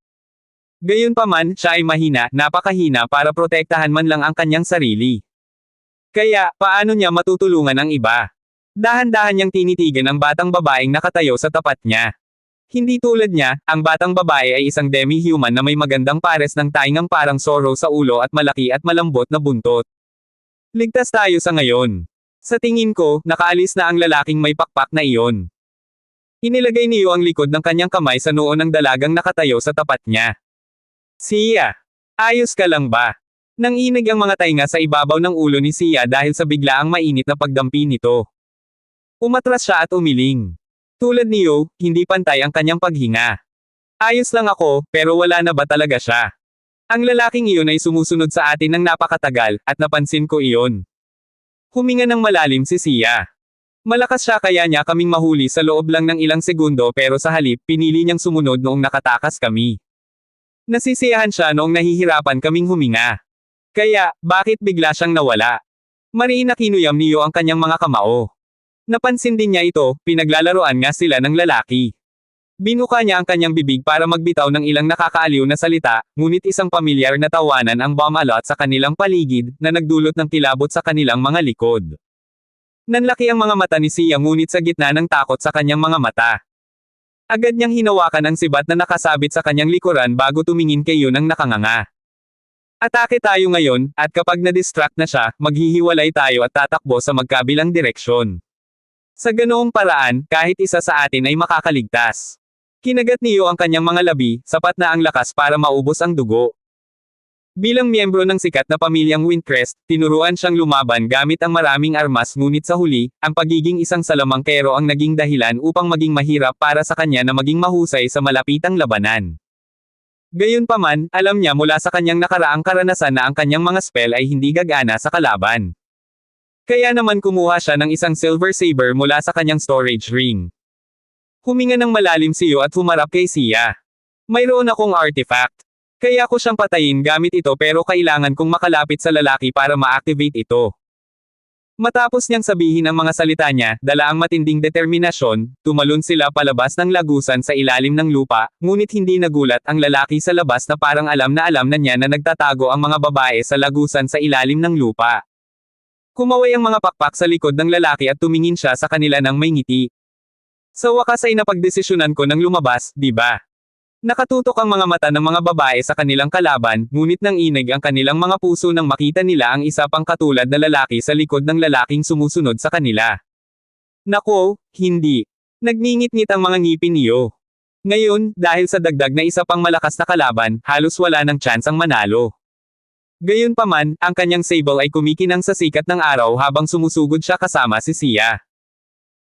Gayunpaman, siya ay mahina, napakahina para protektahan man lang ang kanyang sarili. Kaya, paano niya matutulungan ang iba? Dahan-dahan niyang tinitigan ang batang babaeng nakatayo sa tapat niya. Hindi tulad niya, ang batang babae ay isang demi-human na may magandang pares ng taingang parang sorrow sa ulo at malaki at malambot na buntot. Ligtas tayo sa ngayon. Sa tingin ko, nakaalis na ang lalaking may pakpak na iyon. Inilagay niyo ang likod ng kanyang kamay sa noo ng dalagang nakatayo sa tapat niya. Siya, ayos ka lang ba? Nanginig ang mga tainga sa ibabaw ng ulo ni Siya dahil sa biglaang mainit na pagdampi nito. Umatras siya at umiling. Tulad niyo, hindi pantay ang kanyang paghinga. Ayos lang ako, pero wala na ba talaga siya? Ang lalaking iyon ay sumusunod sa atin ng napakatagal, at napansin ko iyon. Huminga ng malalim si Siya. Malakas siya kaya niya kaming mahuli sa loob lang ng ilang segundo pero sa halip, pinili niyang sumunod noong nakatakas kami. Nasisiyahan siya noong nahihirapan kaming huminga. Kaya, bakit bigla siyang nawala? Mariin na kinuyam niyo ang kanyang mga kamao. Napansin din niya ito, pinaglalaroan nga sila ng lalaki. Binuka niya ang kanyang bibig para magbitaw ng ilang nakakaaliw na salita, ngunit isang pamilyar na tawanan ang bumalot sa kanilang paligid, na nagdulot ng kilabot sa kanilang mga likod. Nanlaki ang mga mata ni Siya ngunit sa gitna ng takot sa kanyang mga mata. Agad niyang hinawakan ang sibat na nakasabit sa kanyang likuran bago tumingin kay yun ang nakanganga. Atake tayo ngayon, at kapag na-distract na siya, maghihiwalay tayo at tatakbo sa magkabilang direksyon. Sa ganoong paraan, kahit isa sa atin ay makakaligtas. Kinagat niyo ang kanyang mga labi, sapat na ang lakas para maubos ang dugo. Bilang miyembro ng sikat na pamilyang Windcrest, tinuruan siyang lumaban gamit ang maraming armas ngunit sa huli, ang pagiging isang salamangkero ang naging dahilan upang maging mahirap para sa kanya na maging mahusay sa malapitang labanan. Gayunpaman, alam niya mula sa kanyang nakaraang karanasan na ang kanyang mga spell ay hindi gagana sa kalaban. Kaya naman kumuha siya ng isang silver saber mula sa kanyang storage ring. Huminga ng malalim siyo at humarap kay Siya. Mayroon akong artifact. Kaya ko siyang patayin gamit ito pero kailangan kong makalapit sa lalaki para ma-activate ito. Matapos niyang sabihin ang mga salita niya, dala ang matinding determinasyon, tumalon sila palabas ng lagusan sa ilalim ng lupa, ngunit hindi nagulat ang lalaki sa labas na parang alam na niya na nagtatago ang mga babae sa lagusan sa ilalim ng lupa. Kumaway ang mga pakpak sa likod ng lalaki at tumingin siya sa kanila ng may ngiti. Sa wakas ay napagdesisyonan ko ng lumabas, di ba? Nakatutok ang mga mata ng mga babae sa kanilang kalaban, ngunit nang inig ang kanilang mga puso nang makita nila ang isa pang katulad na lalaki sa likod ng lalaking sumusunod sa kanila. Nako, hindi. Nagngingit-ngit ang mga ngipin niyo. Ngayon, dahil sa dagdag na isa pang malakas na kalaban, halos wala ng tsansang manalo. Gayunpaman, ang kanyang sable ay kumikinang sa sikat ng araw habang sumusugod siya kasama si Sia.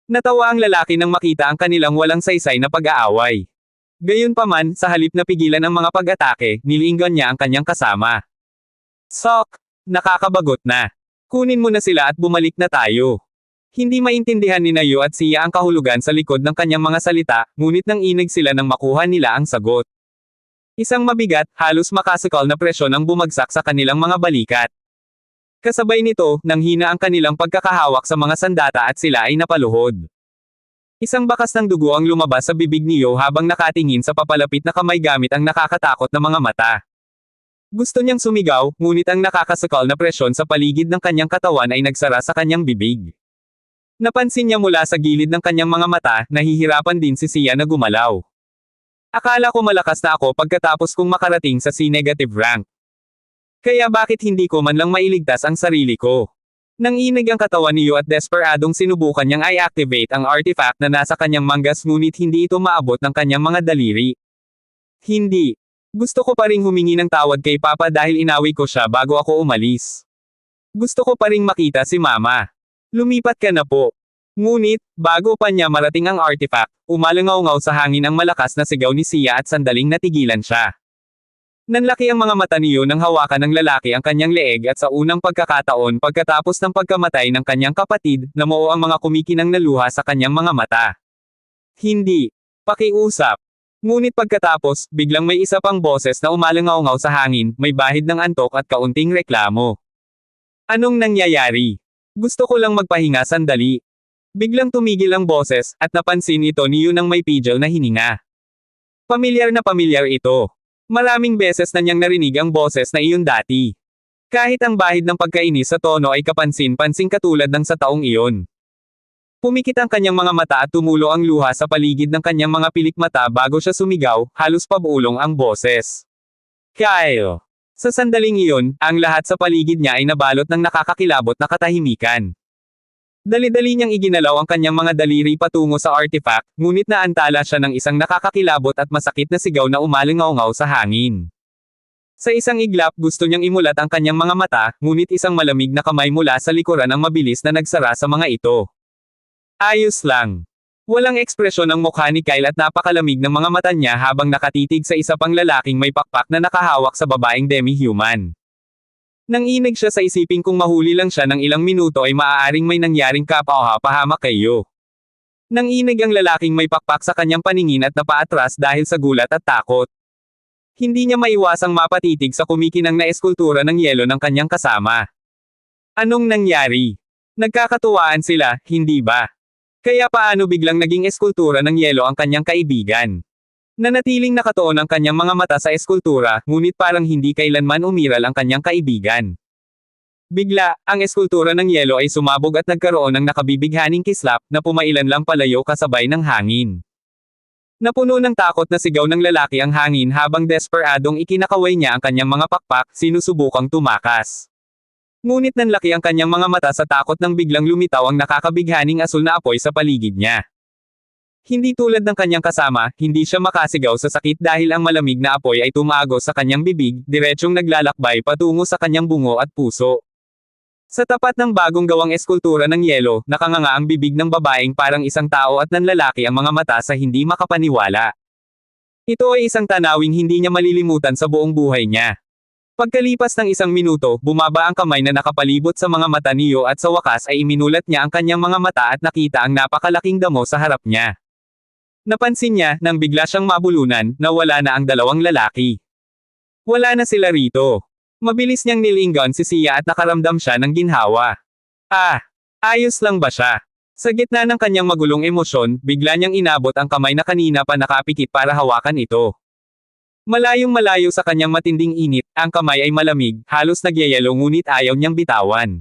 Natawa ang lalaki nang makita ang kanilang walang saysay na pag-aaway. Gayunpaman, sa halip na pigilan ang mga pag-atake, nilinggan niya ang kanyang kasama. Sok! Nakakabagot na. Kunin mo na sila at bumalik na tayo. Hindi maintindihan ni Nayo at Sia ang kahulugan sa likod ng kanyang mga salita, ngunit nang inig sila nang makuha nila ang sagot. Isang mabigat, halos makasakal na presyon ang bumagsak sa kanilang mga balikat. Kasabay nito, nanghina ang kanilang pagkakahawak sa mga sandata at sila ay napaluhod. Isang bakas ng dugo ang lumabas sa bibig niyo habang nakatingin sa papalapit na kamay gamit ang nakakatakot na mga mata. Gusto niyang sumigaw, ngunit ang nakakasakal na presyon sa paligid ng kanyang katawan ay nagsara sa kanyang bibig. Napansin niya mula sa gilid ng kanyang mga mata, nahihirapan din si Sia na gumalaw. Akala ko malakas na ako pagkatapos kong makarating sa C-negative rank. Kaya bakit hindi ko man lang mailigtas ang sarili ko? Nang inig ang katawan niyo at desperadong sinubukan niyang i-activate ang artifact na nasa kanyang manggas ngunit hindi ito maabot ng kanyang mga daliri. Hindi. Gusto ko pa ring humingi ng tawad kay Papa dahil inawi ko siya bago ako umalis. Gusto ko pa ring makita si Mama. Lumipat ka na po. Ngunit, bago pa niya marating ang artifact, umalangaw-ngaw sa hangin ang malakas na sigaw ni Sia at sandaling natigilan siya. Nanlaki ang mga mata niyo nang hawakan ng lalaki ang kanyang leeg at sa unang pagkakataon pagkatapos ng pagkamatay ng kanyang kapatid, namuo ang mga kumikinang na luha sa kanyang mga mata. Hindi. Pakiusap. Ngunit pagkatapos, biglang may isa pang boses na umalangaw-ngaw sa hangin, may bahid ng antok at kaunting reklamo. Anong nangyayari? Gusto ko lang magpahinga sandali. Biglang tumigil ang boses, at napansin ito niyo nang may pidgel na hininga. Pamilyar na pamilyar ito. Maraming beses na niyang narinig ang boses na iyon dati. Kahit ang bahid ng pagkainis sa tono ay kapansin-pansing katulad ng sa taong iyon. Pumikit ang kanyang mga mata at tumulo ang luha sa paligid ng kanyang mga pilikmata bago siya sumigaw, halos pabulong ang boses. Kyle! Sa sandaling iyon, ang lahat sa paligid niya ay nabalot ng nakakakilabot na katahimikan. Dali-dali niyang iginalaw ang kanyang mga daliri patungo sa artifact, ngunit naantala siya ng isang nakakakilabot at masakit na sigaw na umalingaw-ngaw sa hangin. Sa isang iglap gusto niyang imulat ang kanyang mga mata, ngunit isang malamig na kamay mula sa likuran ang mabilis na nagsara sa mga ito. Ayos lang. Walang ekspresyon ang mukha ni Kyle at napakalamig ng mga mata niya habang nakatitig sa isa pang lalaking may pakpak na nakahawak sa babaeng demi-human. Nang inig siya sa isiping kung mahuli lang siya ng ilang minuto ay maaaring may nangyaring kapahamak kayo. Nang inig ang lalaking may pakpak sa kanyang paningin at napaatras dahil sa gulat at takot. Hindi niya maiwasang mapatitig sa kumikinang na eskultura ng yelo ng kanyang kasama. Anong nangyari? Nagkakatuwaan sila, hindi ba? Kaya paano biglang naging eskultura ng yelo ang kanyang kaibigan? Nanatiling nakatuon ang kanyang mga mata sa eskultura, ngunit parang hindi kailanman umiral ang kanyang kaibigan. Bigla, ang eskultura ng yelo ay sumabog at nagkaroon ng nakabibighaning kislap, na pumailan lang palayo kasabay ng hangin. Napuno ng takot na sigaw ng lalaki ang hangin habang desperadong ikinakaway niya ang kanyang mga pakpak, sinusubukang tumakas. Ngunit nanlaki ang kanyang mga mata sa takot nang biglang lumitaw ang nakakabighaning asul na apoy sa paligid niya. Hindi tulad ng kanyang kasama, hindi siya makasigaw sa sakit dahil ang malamig na apoy ay tumagos sa kanyang bibig, diretsyong naglalakbay patungo sa kanyang bungo at puso. Sa tapat ng bagong gawang eskultura ng yelo, nakanganga ang bibig ng babaeng parang isang tao at nanlalaki ang mga mata sa hindi makapaniwala. Ito ay isang tanawing hindi niya malilimutan sa buong buhay niya. Pagkalipas ng isang minuto, bumaba ang kamay na nakapalibot sa mga mata niyo at sa wakas ay iminulat niya ang kanyang mga mata at nakita ang napakalaking damo sa harap niya. Napansin niya, nang bigla siyang mabulunan, na wala na ang dalawang lalaki. Wala na sila rito. Mabilis niyang nilinggan si Sia at nakaramdam siya ng ginhawa. Ah! Ayos lang ba siya? Sa gitna ng kanyang magulong emosyon, bigla niyang inabot ang kamay na kanina pa nakapikit para hawakan ito. Malayong malayo sa kanyang matinding init, ang kamay ay malamig, halos nagyayelo ngunit ayaw niyang bitawan.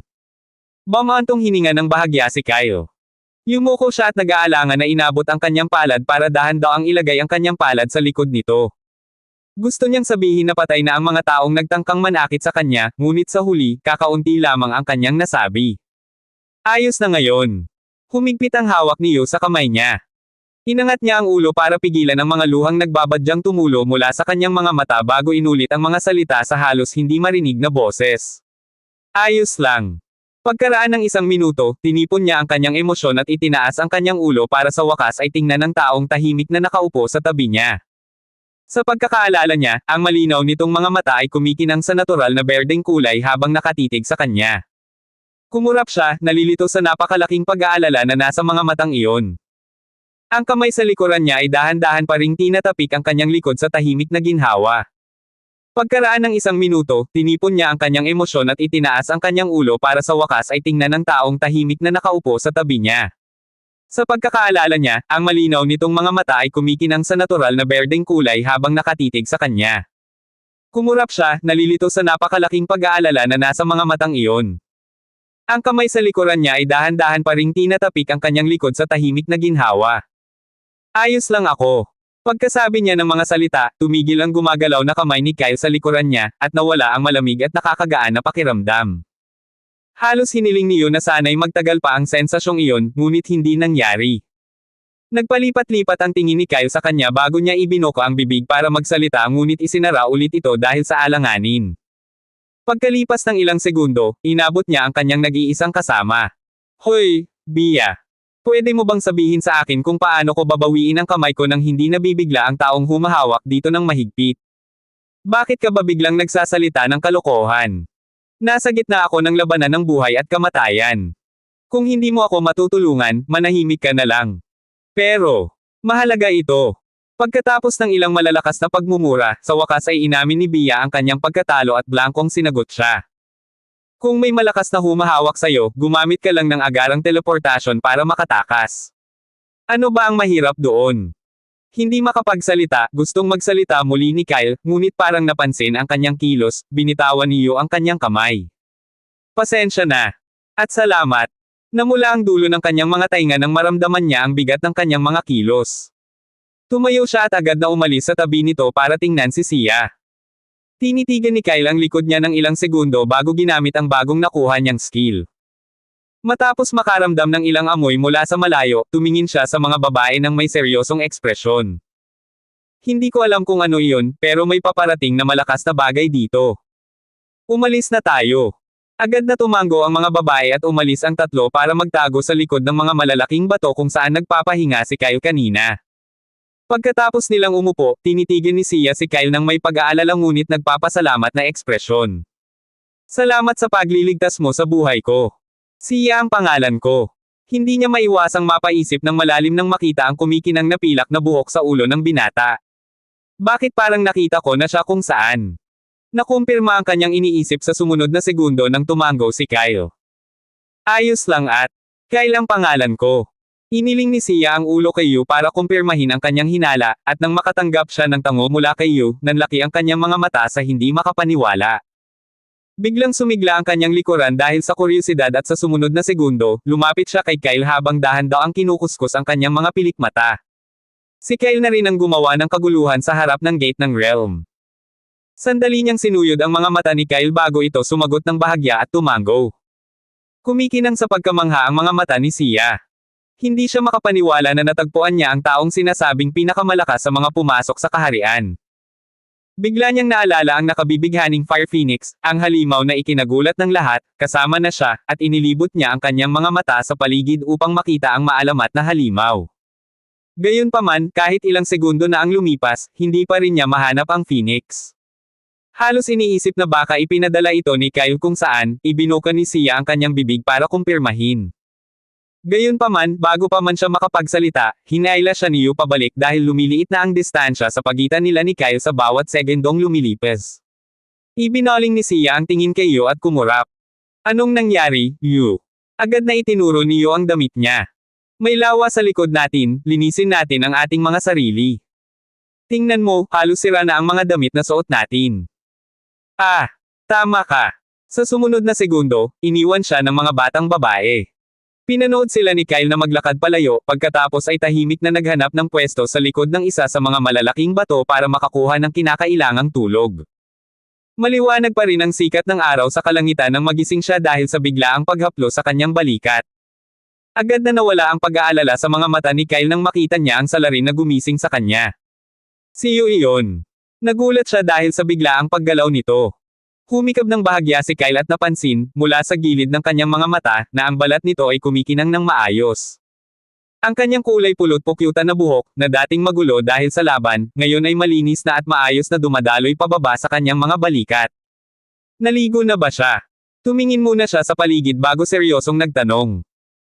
Bumantong hininga ng bahagya si Kyle. Yumuko siya at nag-aalangan na inabot ang kanyang palad para dahan-daang ilagay ang kanyang palad sa likod nito. Gusto niyang sabihin na patay na ang mga taong nagtangkang manakit sa kanya, ngunit sa huli, kakaunti lamang ang kanyang nasabi. Ayos na ngayon. Humigpit ang hawak ni Yu sa kamay niya. Inangat niya ang ulo para pigilan ang mga luhang nagbabadyang tumulo mula sa kanyang mga mata bago inulit ang mga salita sa halos hindi marinig na boses. Ayos lang. Pagkaraan ng 1 minuto, tinipon niya ang kanyang emosyon at itinaas ang kanyang ulo para sa wakas ay tingnan ng taong tahimik na nakaupo sa tabi niya. Sa pagkakaalala niya, ang malinaw nitong mga mata ay kumikinang sa natural na berdeng kulay habang nakatitig sa kanya. Kumurap siya, nalilito sa napakalaking pag-aalala na nasa mga matang iyon. Ang kamay sa likuran niya ay dahan-dahan pa ring tinatapik ang kanyang likod sa tahimik na ginhawa. Pagkaraan ng 1 minuto, tinipon niya ang kanyang emosyon at itinaas ang kanyang ulo para sa wakas ay tingnan ng taong tahimik na nakaupo sa tabi niya. Sa pagkakaalala niya, ang malinaw nitong mga mata ay kumikinang sa natural na berdeng kulay habang nakatitig sa kanya. Kumurap siya, nalilito sa napakalaking pag-aalala na nasa mga matang iyon. Ang kamay sa likuran niya ay dahan-dahan pa ring tinatapik ang kanyang likod sa tahimik na ginhawa. Ayos lang ako. Pagkasabi niya ng mga salita, tumigil ang gumagalaw na kamay ni Kyle sa likuran niya, at nawala ang malamig at nakakagaan na pakiramdam. Halos hiniling niyo na sana'y magtagal pa ang sensasyong iyon, ngunit hindi nangyari. Nagpalipat-lipat ang tingin ni Kyle sa kanya bago niya ibinoko ang bibig para magsalita ngunit isinara ulit ito dahil sa alanganin. Pagkalipas ng ilang segundo, inabot niya ang kanyang nag-iisang kasama. Hoy, Bia. Pwede mo bang sabihin sa akin kung paano ko babawiin ang kamay ko nang hindi nabibigla ang taong humahawak dito ng mahigpit? Bakit ka ba biglang nagsasalita ng kalokohan? Nasa gitna ako ng labanan ng buhay at kamatayan. Kung hindi mo ako matutulungan, manahimik ka na lang. Pero, mahalaga ito. Pagkatapos ng ilang malalakas na pagmumura, sa wakas ay inamin ni Bia ang kanyang pagkatalo at blankong sinagot siya. Kung may malakas na humahawak sa'yo, gumamit ka lang ng agarang teleportasyon para makatakas. Ano ba ang mahirap doon? Hindi makapagsalita, gustong magsalita muli ni Kyle, ngunit parang napansin ang kanyang kilos, binitawan niyo ang kanyang kamay. Pasensya na. At salamat. Namula ang dulo ng kanyang mga tainga nang maramdaman niya ang bigat ng kanyang mga kilos. Tumayo siya at agad na umalis sa tabi nito para tingnan si Sia. Tinitigan ni Kyle ang likod niya ng ilang segundo bago ginamit ang bagong nakuha niyang skill. Matapos makaramdam ng ilang amoy mula sa malayo, tumingin siya sa mga babae ng may seryosong ekspresyon. Hindi ko alam kung ano iyon, pero may paparating na malakas na bagay dito. Umalis na tayo. Agad na tumango ang mga babae at umalis ang tatlo para magtago sa likod ng mga malalaking bato kung saan nagpapahinga si Kyle kanina. Pagkatapos nilang umupo, tinitigan ni Sia si Kyle ng may pag-aalala ngunit nagpapasalamat na ekspresyon. Salamat sa pagliligtas mo sa buhay ko. Sia ang pangalan ko. Hindi niya maiwasang mapaisip ng malalim nang makita ang kumikinang napilak na buhok sa ulo ng binata. Bakit parang nakita ko na siya kung saan? Nakumpirma ang kanyang iniisip sa sumunod na segundo nang tumango si Kyle. Ayos lang at, Kyle ang pangalan ko. Iniling ni Sia ang ulo kay Yu para kumpirmahin ang kanyang hinala, at nang makatanggap siya ng tango mula kay Yu, nanlaki ang kanyang mga mata sa hindi makapaniwala. Biglang sumigla ang kanyang likuran dahil sa kuryosidad at sa sumunod na segundo, lumapit siya kay Kyle habang dahan-daang kinukuskus ang kanyang mga pilikmata. Si Kyle na rin ang gumawa ng kaguluhan sa harap ng gate ng realm. Sandali niyang sinuyod ang mga mata ni Kyle bago ito sumagot ng bahagya at tumango. Kumikinang sa pagkamangha ang mga mata ni Sia. Hindi siya makapaniwala na natagpuan niya ang taong sinasabing pinakamalakas sa mga pumasok sa kaharian. Bigla niyang naalala ang nakabibighaning Fire Phoenix, ang halimaw na ikinagulat ng lahat, kasama na siya, at inilibot niya ang kanyang mga mata sa paligid upang makita ang maalamat na halimaw. Gayunpaman, kahit ilang segundo na ang lumipas, hindi pa rin niya mahanap ang Phoenix. Halos iniisip na baka ipinadala ito ni Kyle kung saan, ibinuka ni Sia ang kanyang bibig para kumpirmahin. Gayunpaman, bago pa man siya makapagsalita, hinayla siya ni Yu pabalik dahil lumiliit na ang distansya sa pagitan nila ni Kyle sa bawat segundong lumilipas. Ibinaling ni Sia ang tingin kay Yu at kumurap. Anong nangyari, Yu? Agad na itinuro niyo ang damit niya. May lawa sa likod natin, linisin natin ang ating mga sarili. Tingnan mo, halos sira na ang mga damit na suot natin. Ah, tama ka. Sa sumunod na segundo, iniwan siya ng mga batang babae. Pinanood sila ni Kyle na maglakad palayo, pagkatapos ay tahimik na naghanap ng pwesto sa likod ng isa sa mga malalaking bato para makakuha ng kinakailangang tulog. Maliwanag pa rin ang sikat ng araw sa kalangitan nang magising siya dahil sa biglaang paghaplo sa kanyang balikat. Agad na nawala ang pag-aalala sa mga mata ni Kyle nang makita niya ang salarin na gumising sa kanya. Siyo iyon. Nagulat siya dahil sa biglaang paggalaw nito. Humikab ng bahagya si Kyle at napansin, mula sa gilid ng kanyang mga mata, na ang balat nito ay kumikinang ng maayos. Ang kanyang kulay pulot-pukyutan na buhok, na dating magulo dahil sa laban, ngayon ay malinis na at maayos na dumadaloy pababa sa kanyang mga balikat. Naligo na ba siya? Tumingin muna siya sa paligid bago seryosong nagtanong.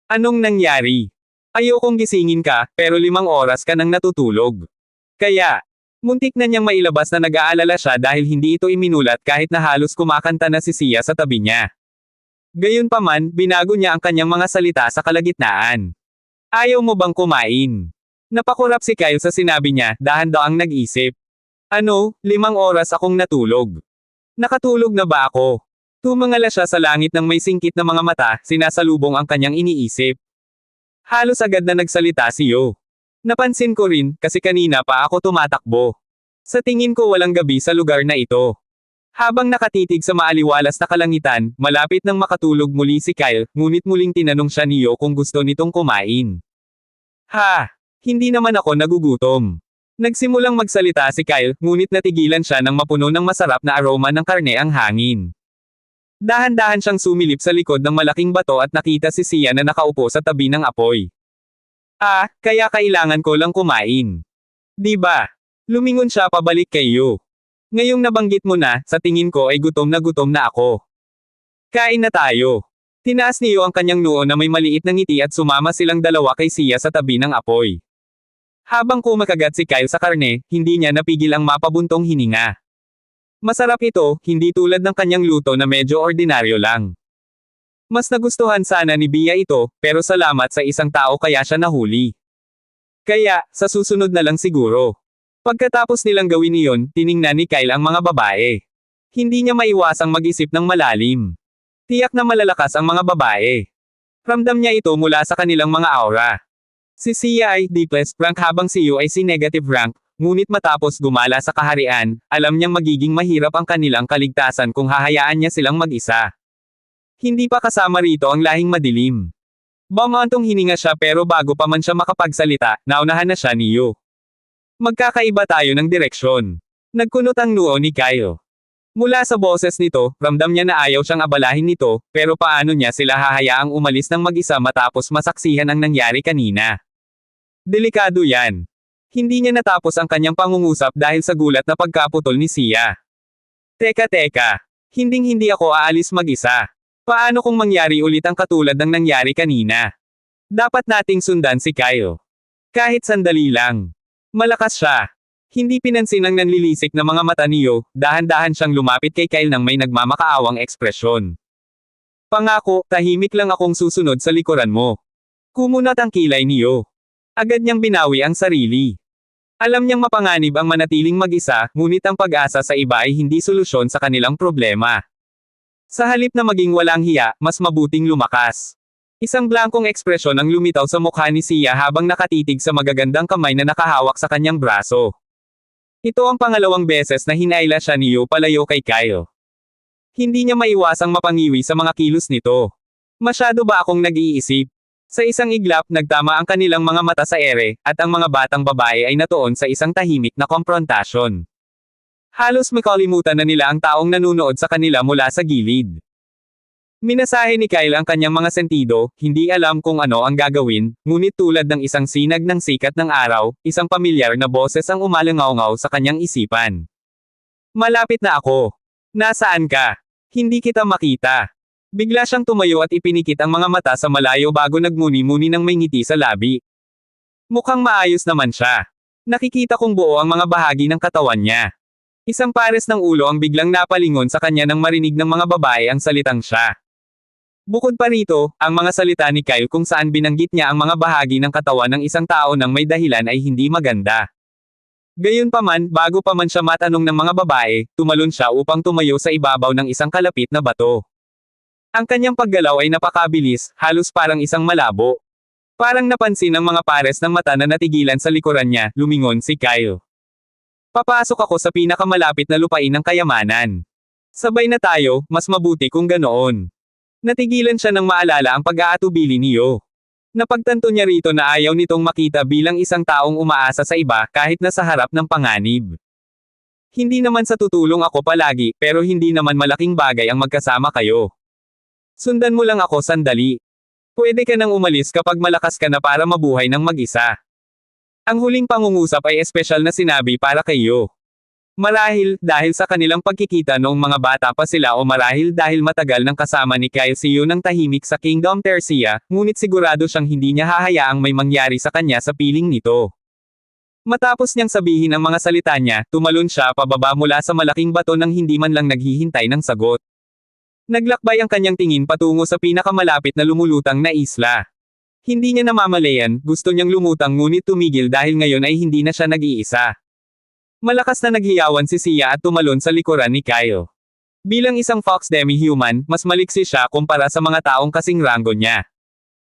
Anong nangyari? Ayokong gisingin ka, pero 5 oras ka nang natutulog. Kaya, muntik na niyang mailabas na nag-aalala siya dahil hindi ito iminulat kahit na halos kumakanta na si Sia sa tabi niya. Gayunpaman, binago niya ang kanyang mga salita sa kalagitnaan. Ayaw mo bang kumain? Napakurap si Kyle sa sinabi niya, dahan-daang nag-isip. Ano, 5 oras akong natulog. Nakatulog na ba ako? Tumangala siya sa langit ng may singkit na mga mata, sinasalubong ang kanyang iniisip. Halos agad na nagsalita si Yo. Napansin ko rin, kasi kanina pa ako tumatakbo. Sa tingin ko walang gabi sa lugar na ito. Habang nakatitig sa maaliwalas na kalangitan, malapit nang makatulog muli si Kyle, ngunit muling tinanong siya ni Yo kung gusto nitong kumain. Ha! Hindi naman ako nagugutom. Nagsimulang magsalita si Kyle, ngunit natigilan siya nang mapuno ng masarap na aroma ng karne ang hangin. Dahan-dahan siyang sumilip sa likod ng malaking bato at nakita si Sia na nakaupo sa tabi ng apoy. Ah, kaya kailangan ko lang kumain. Di ba? Lumingon siya pabalik kay Yo. Ngayong nabanggit mo na, sa tingin ko ay gutom na ako. Kain na tayo. Tinaas ni Yo ang kanyang noo na may maliit na ngiti at sumama silang dalawa kay Sia sa tabi ng apoy. Habang kumakagat si Kyle sa karne, hindi niya napigil ang mapabuntong hininga. Masarap ito, hindi tulad ng kanyang luto na medyo ordinaryo lang. Mas nagustuhan sana ni Bia ito, pero salamat sa isang tao kaya siya nahuli. Kaya, sa susunod na lang siguro. Pagkatapos nilang gawin iyon, tiningnan ni Kyle ang mga babae. Hindi niya maiwasang mag-isip ng malalim. Tiyak na malalakas ang mga babae. Ramdam niya ito mula sa kanilang mga aura. Si Sia ay deepest rank habang si Yu ay si negative rank, ngunit matapos gumala sa kaharian, alam niyang magiging mahirap ang kanilang kaligtasan kung hahayaan niya silang mag-isa. Hindi pa kasama rito ang lahing madilim. Bumantong hininga siya pero bago pa man siya makapagsalita, naunahan na siya ni Yu. Magkakaiba tayo ng direksyon. Nagkunot ang noo ni Kyle. Mula sa boses nito, ramdam niya na ayaw siyang abalahin nito, pero paano niya sila hahayaang umalis ng mag-isa matapos masaksihan ang nangyari kanina. Delikado yan. Hindi niya natapos ang kanyang pangungusap dahil sa gulat na pagkaputol ni Sia. Teka. Hinding-hindi ako aalis mag-isa. Paano kung mangyari ulit ang katulad ng nangyari kanina? Dapat nating sundan si Kyle. Kahit sandali lang. Malakas siya. Hindi pinansin ang nanlilisik na mga mata ni Yo, dahan-dahan siyang lumapit kay Kyle nang may nagmamakaawang ekspresyon. Pangako, tahimik lang akong susunod sa likuran mo. Kumunat ang kilay ni Yo. Agad niyang binawi ang sarili. Alam niyang mapanganib ang manatiling mag-isa, ngunit ang pag-asa sa iba ay hindi solusyon sa kanilang problema. Sa halip na maging walang hiya, mas mabuting lumakas. Isang blankong ekspresyon ang lumitaw sa mukha ni Sia habang nakatitig sa magagandang kamay na nakahawak sa kanyang braso. Ito ang pangalawang beses na hinaila siya ni Yo palayo kay Kyle. Hindi niya maiwasang mapangiwi sa mga kilos nito. Masyado ba akong nag-iisip? Sa isang iglap, nagtama ang kanilang mga mata sa ere, at ang mga batang babae ay natuon sa isang tahimik na komprontasyon. Halos makalimutan na nila ang taong nanunood sa kanila mula sa gilid. Minasahe ni Kyle ang kanyang mga sentido, hindi alam kung ano ang gagawin, ngunit tulad ng isang sinag ng sikat ng araw, isang pamilyar na boses ang umalangaw-ngaw sa kanyang isipan. Malapit na ako. Nasaan ka? Hindi kita makita. Bigla siyang tumayo at ipinikit ang mga mata sa malayo bago nagmuni-muni ng may ngiti sa labi. Mukhang maayos naman siya. Nakikita kong buo ang mga bahagi ng katawan niya. Isang pares ng ulo ang biglang napalingon sa kanya nang marinig ng mga babae ang salitang siya. Bukod pa rito, ang mga salita ni Kyle kung saan binanggit niya ang mga bahagi ng katawan ng isang tao nang may dahilan ay hindi maganda. Gayunpaman, bago pa man siya matanong ng mga babae, tumalon siya upang tumayo sa ibabaw ng isang kalapit na bato. Ang kanyang paggalaw ay napakabilis, halos parang isang malabo. Parang napansin ng mga pares ng mata na natigilan sa likuran niya, lumingon si Kyle. Papasok ako sa pinakamalapit na lupain ng kayamanan. Sabay na tayo, mas mabuti kung ganoon. Natigilan siya nang maalala ang pag-aatubili niyo. Napagtanto niya rito na ayaw nitong makita bilang isang taong umaasa sa iba kahit na sa harap ng panganib. Hindi naman sa tutulong ako palagi, pero hindi naman malaking bagay ang magkasama kayo. Sundan mo lang ako sandali. Pwede ka nang umalis kapag malakas ka na para mabuhay ng mag-isa. Ang huling pangungusap ay espesyal na sinabi para kayo. Marahil, dahil sa kanilang pagkikita noong mga bata pa sila o marahil dahil matagal nang kasama ni Kyle si Yu ng tahimik sa Kingdom Tercia, ngunit sigurado siyang hindi niya hahayaang may mangyari sa kanya sa piling nito. Matapos niyang sabihin ang mga salita niya, tumalon siya pababa mula sa malaking bato nang hindi man lang naghihintay ng sagot. Naglakbay ang kanyang tingin patungo sa pinakamalapit na lumulutang na isla. Hindi niya namamalayan, gusto niyang lumutang ngunit tumigil dahil ngayon ay hindi na siya nag-iisa. Malakas na naghiyawan si Sia at tumalon sa likuran ni Kyle. Bilang isang fox demi-human, mas maliksi siya kumpara sa mga taong kasing ranggo niya.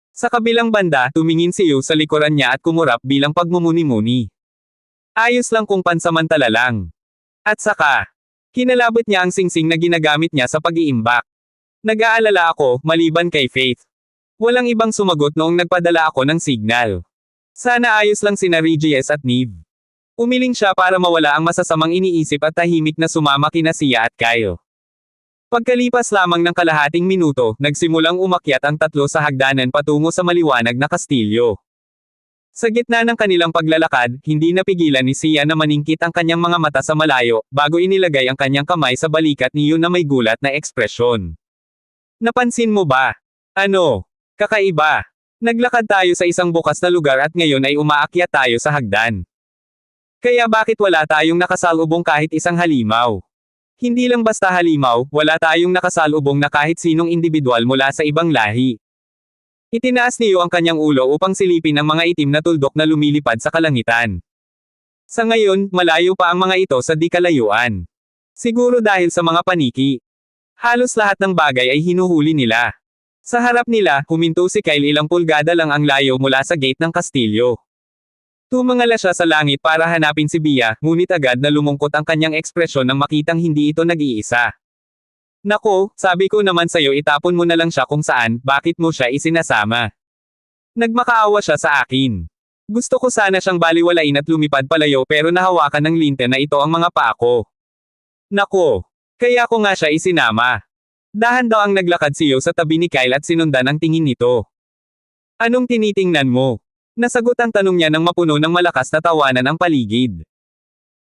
Sa kabilang banda, tumingin si Yu sa likuran niya at kumurap bilang pagmumuni-muni. Ayos lang kung pansamantala lang. At saka, kinalabot niya ang singsing na ginagamit niya sa pag-iimbak. Nag-aalala ako, maliban kay Faith. Walang ibang sumagot noong nagpadala ako ng signal. Sana ayos lang sina Regis at Neve. Umiling siya para mawala ang masasamang iniisip at tahimik na sumama kina Sia at Kyle. Pagkalipas lamang ng kalahating minuto, nagsimulang umakyat ang tatlo sa hagdanan patungo sa maliwanag na kastilyo. Sa gitna ng kanilang paglalakad, hindi napigilan ni Sia na maningkit ang kanyang mga mata sa malayo, bago inilagay ang kanyang kamay sa balikat ni Yu na may gulat na ekspresyon. Napansin mo ba? Ano? Kakaiba. Naglakad tayo sa isang bukas na lugar at ngayon ay umaakyat tayo sa hagdan. Kaya bakit wala tayong nakasalubong kahit isang halimaw? Hindi lang basta halimaw, wala tayong nakasalubong na kahit sinong individual mula sa ibang lahi. Itinaas niyo ang kanyang ulo upang silipin ang mga itim na tuldok na lumilipad sa kalangitan. Sa ngayon, malayo pa ang mga ito sa di kalayuan. Siguro dahil sa mga paniki. Halos lahat ng bagay ay hinuhuli nila. Sa harap nila, huminto si Kyle ilang pulgada lang ang layo mula sa gate ng kastilyo. Tumangala siya sa langit para hanapin si Bia, ngunit agad na lumungkot ang kanyang ekspresyon nang makitang hindi ito nag-iisa. Nako, sabi ko naman sa'yo itapon mo na lang siya kung saan, bakit mo siya isinasama? Nagmakaawa siya sa akin. Gusto ko sana siyang baliwalain at lumipad palayo pero nahawakan ng linte na ito ang mga paa ko. Nako, kaya ko nga siya isinama. Dahan daw ang naglakad si Yu sa tabi ni Kyle at sinundan ang tingin nito. Anong tinitingnan mo? Nasagot ang tanong niya nang mapuno ng malakas na tawanan ang paligid.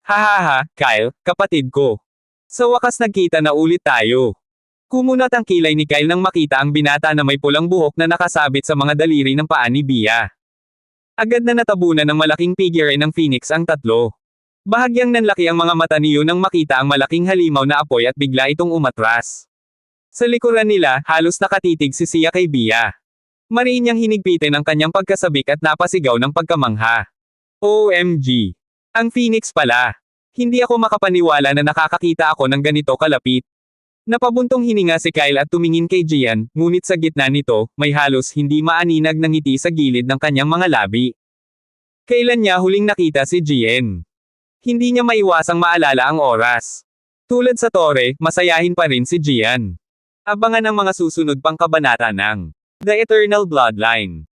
Hahaha, Kyle, kapatid ko. Sa wakas nagkita na ulit tayo. Kumunat ang kilay ni Kyle nang makita ang binata na may pulang buhok na nakasabit sa mga daliri ng paa ni Bia. Agad na natabunan ng malaking figure ng Phoenix ang tatlo. Bahagyang nanlaki ang mga mata ni Yu nang makita ang malaking halimaw na apoy at bigla itong umatras. Sa likuran nila, halos nakatitig si Sia kay Bia. Mariin niyang hinigpitin ang kanyang pagkasabik at napasigaw ng pagkamangha. OMG! Ang Phoenix pala! Hindi ako makapaniwala na nakakakita ako ng ganito kalapit. Napabuntong hininga si Kyle at tumingin kay Gian, ngunit sa gitna nito, may halos hindi maaninag na ngiti sa gilid ng kanyang mga labi. Kailan niya huling nakita si Gian? Hindi niya maiwasang maalala ang oras. Tulad sa tore, masayahin pa rin si Gian. Abangan ang mga susunod pang kabanata ng The Eternal Bloodline.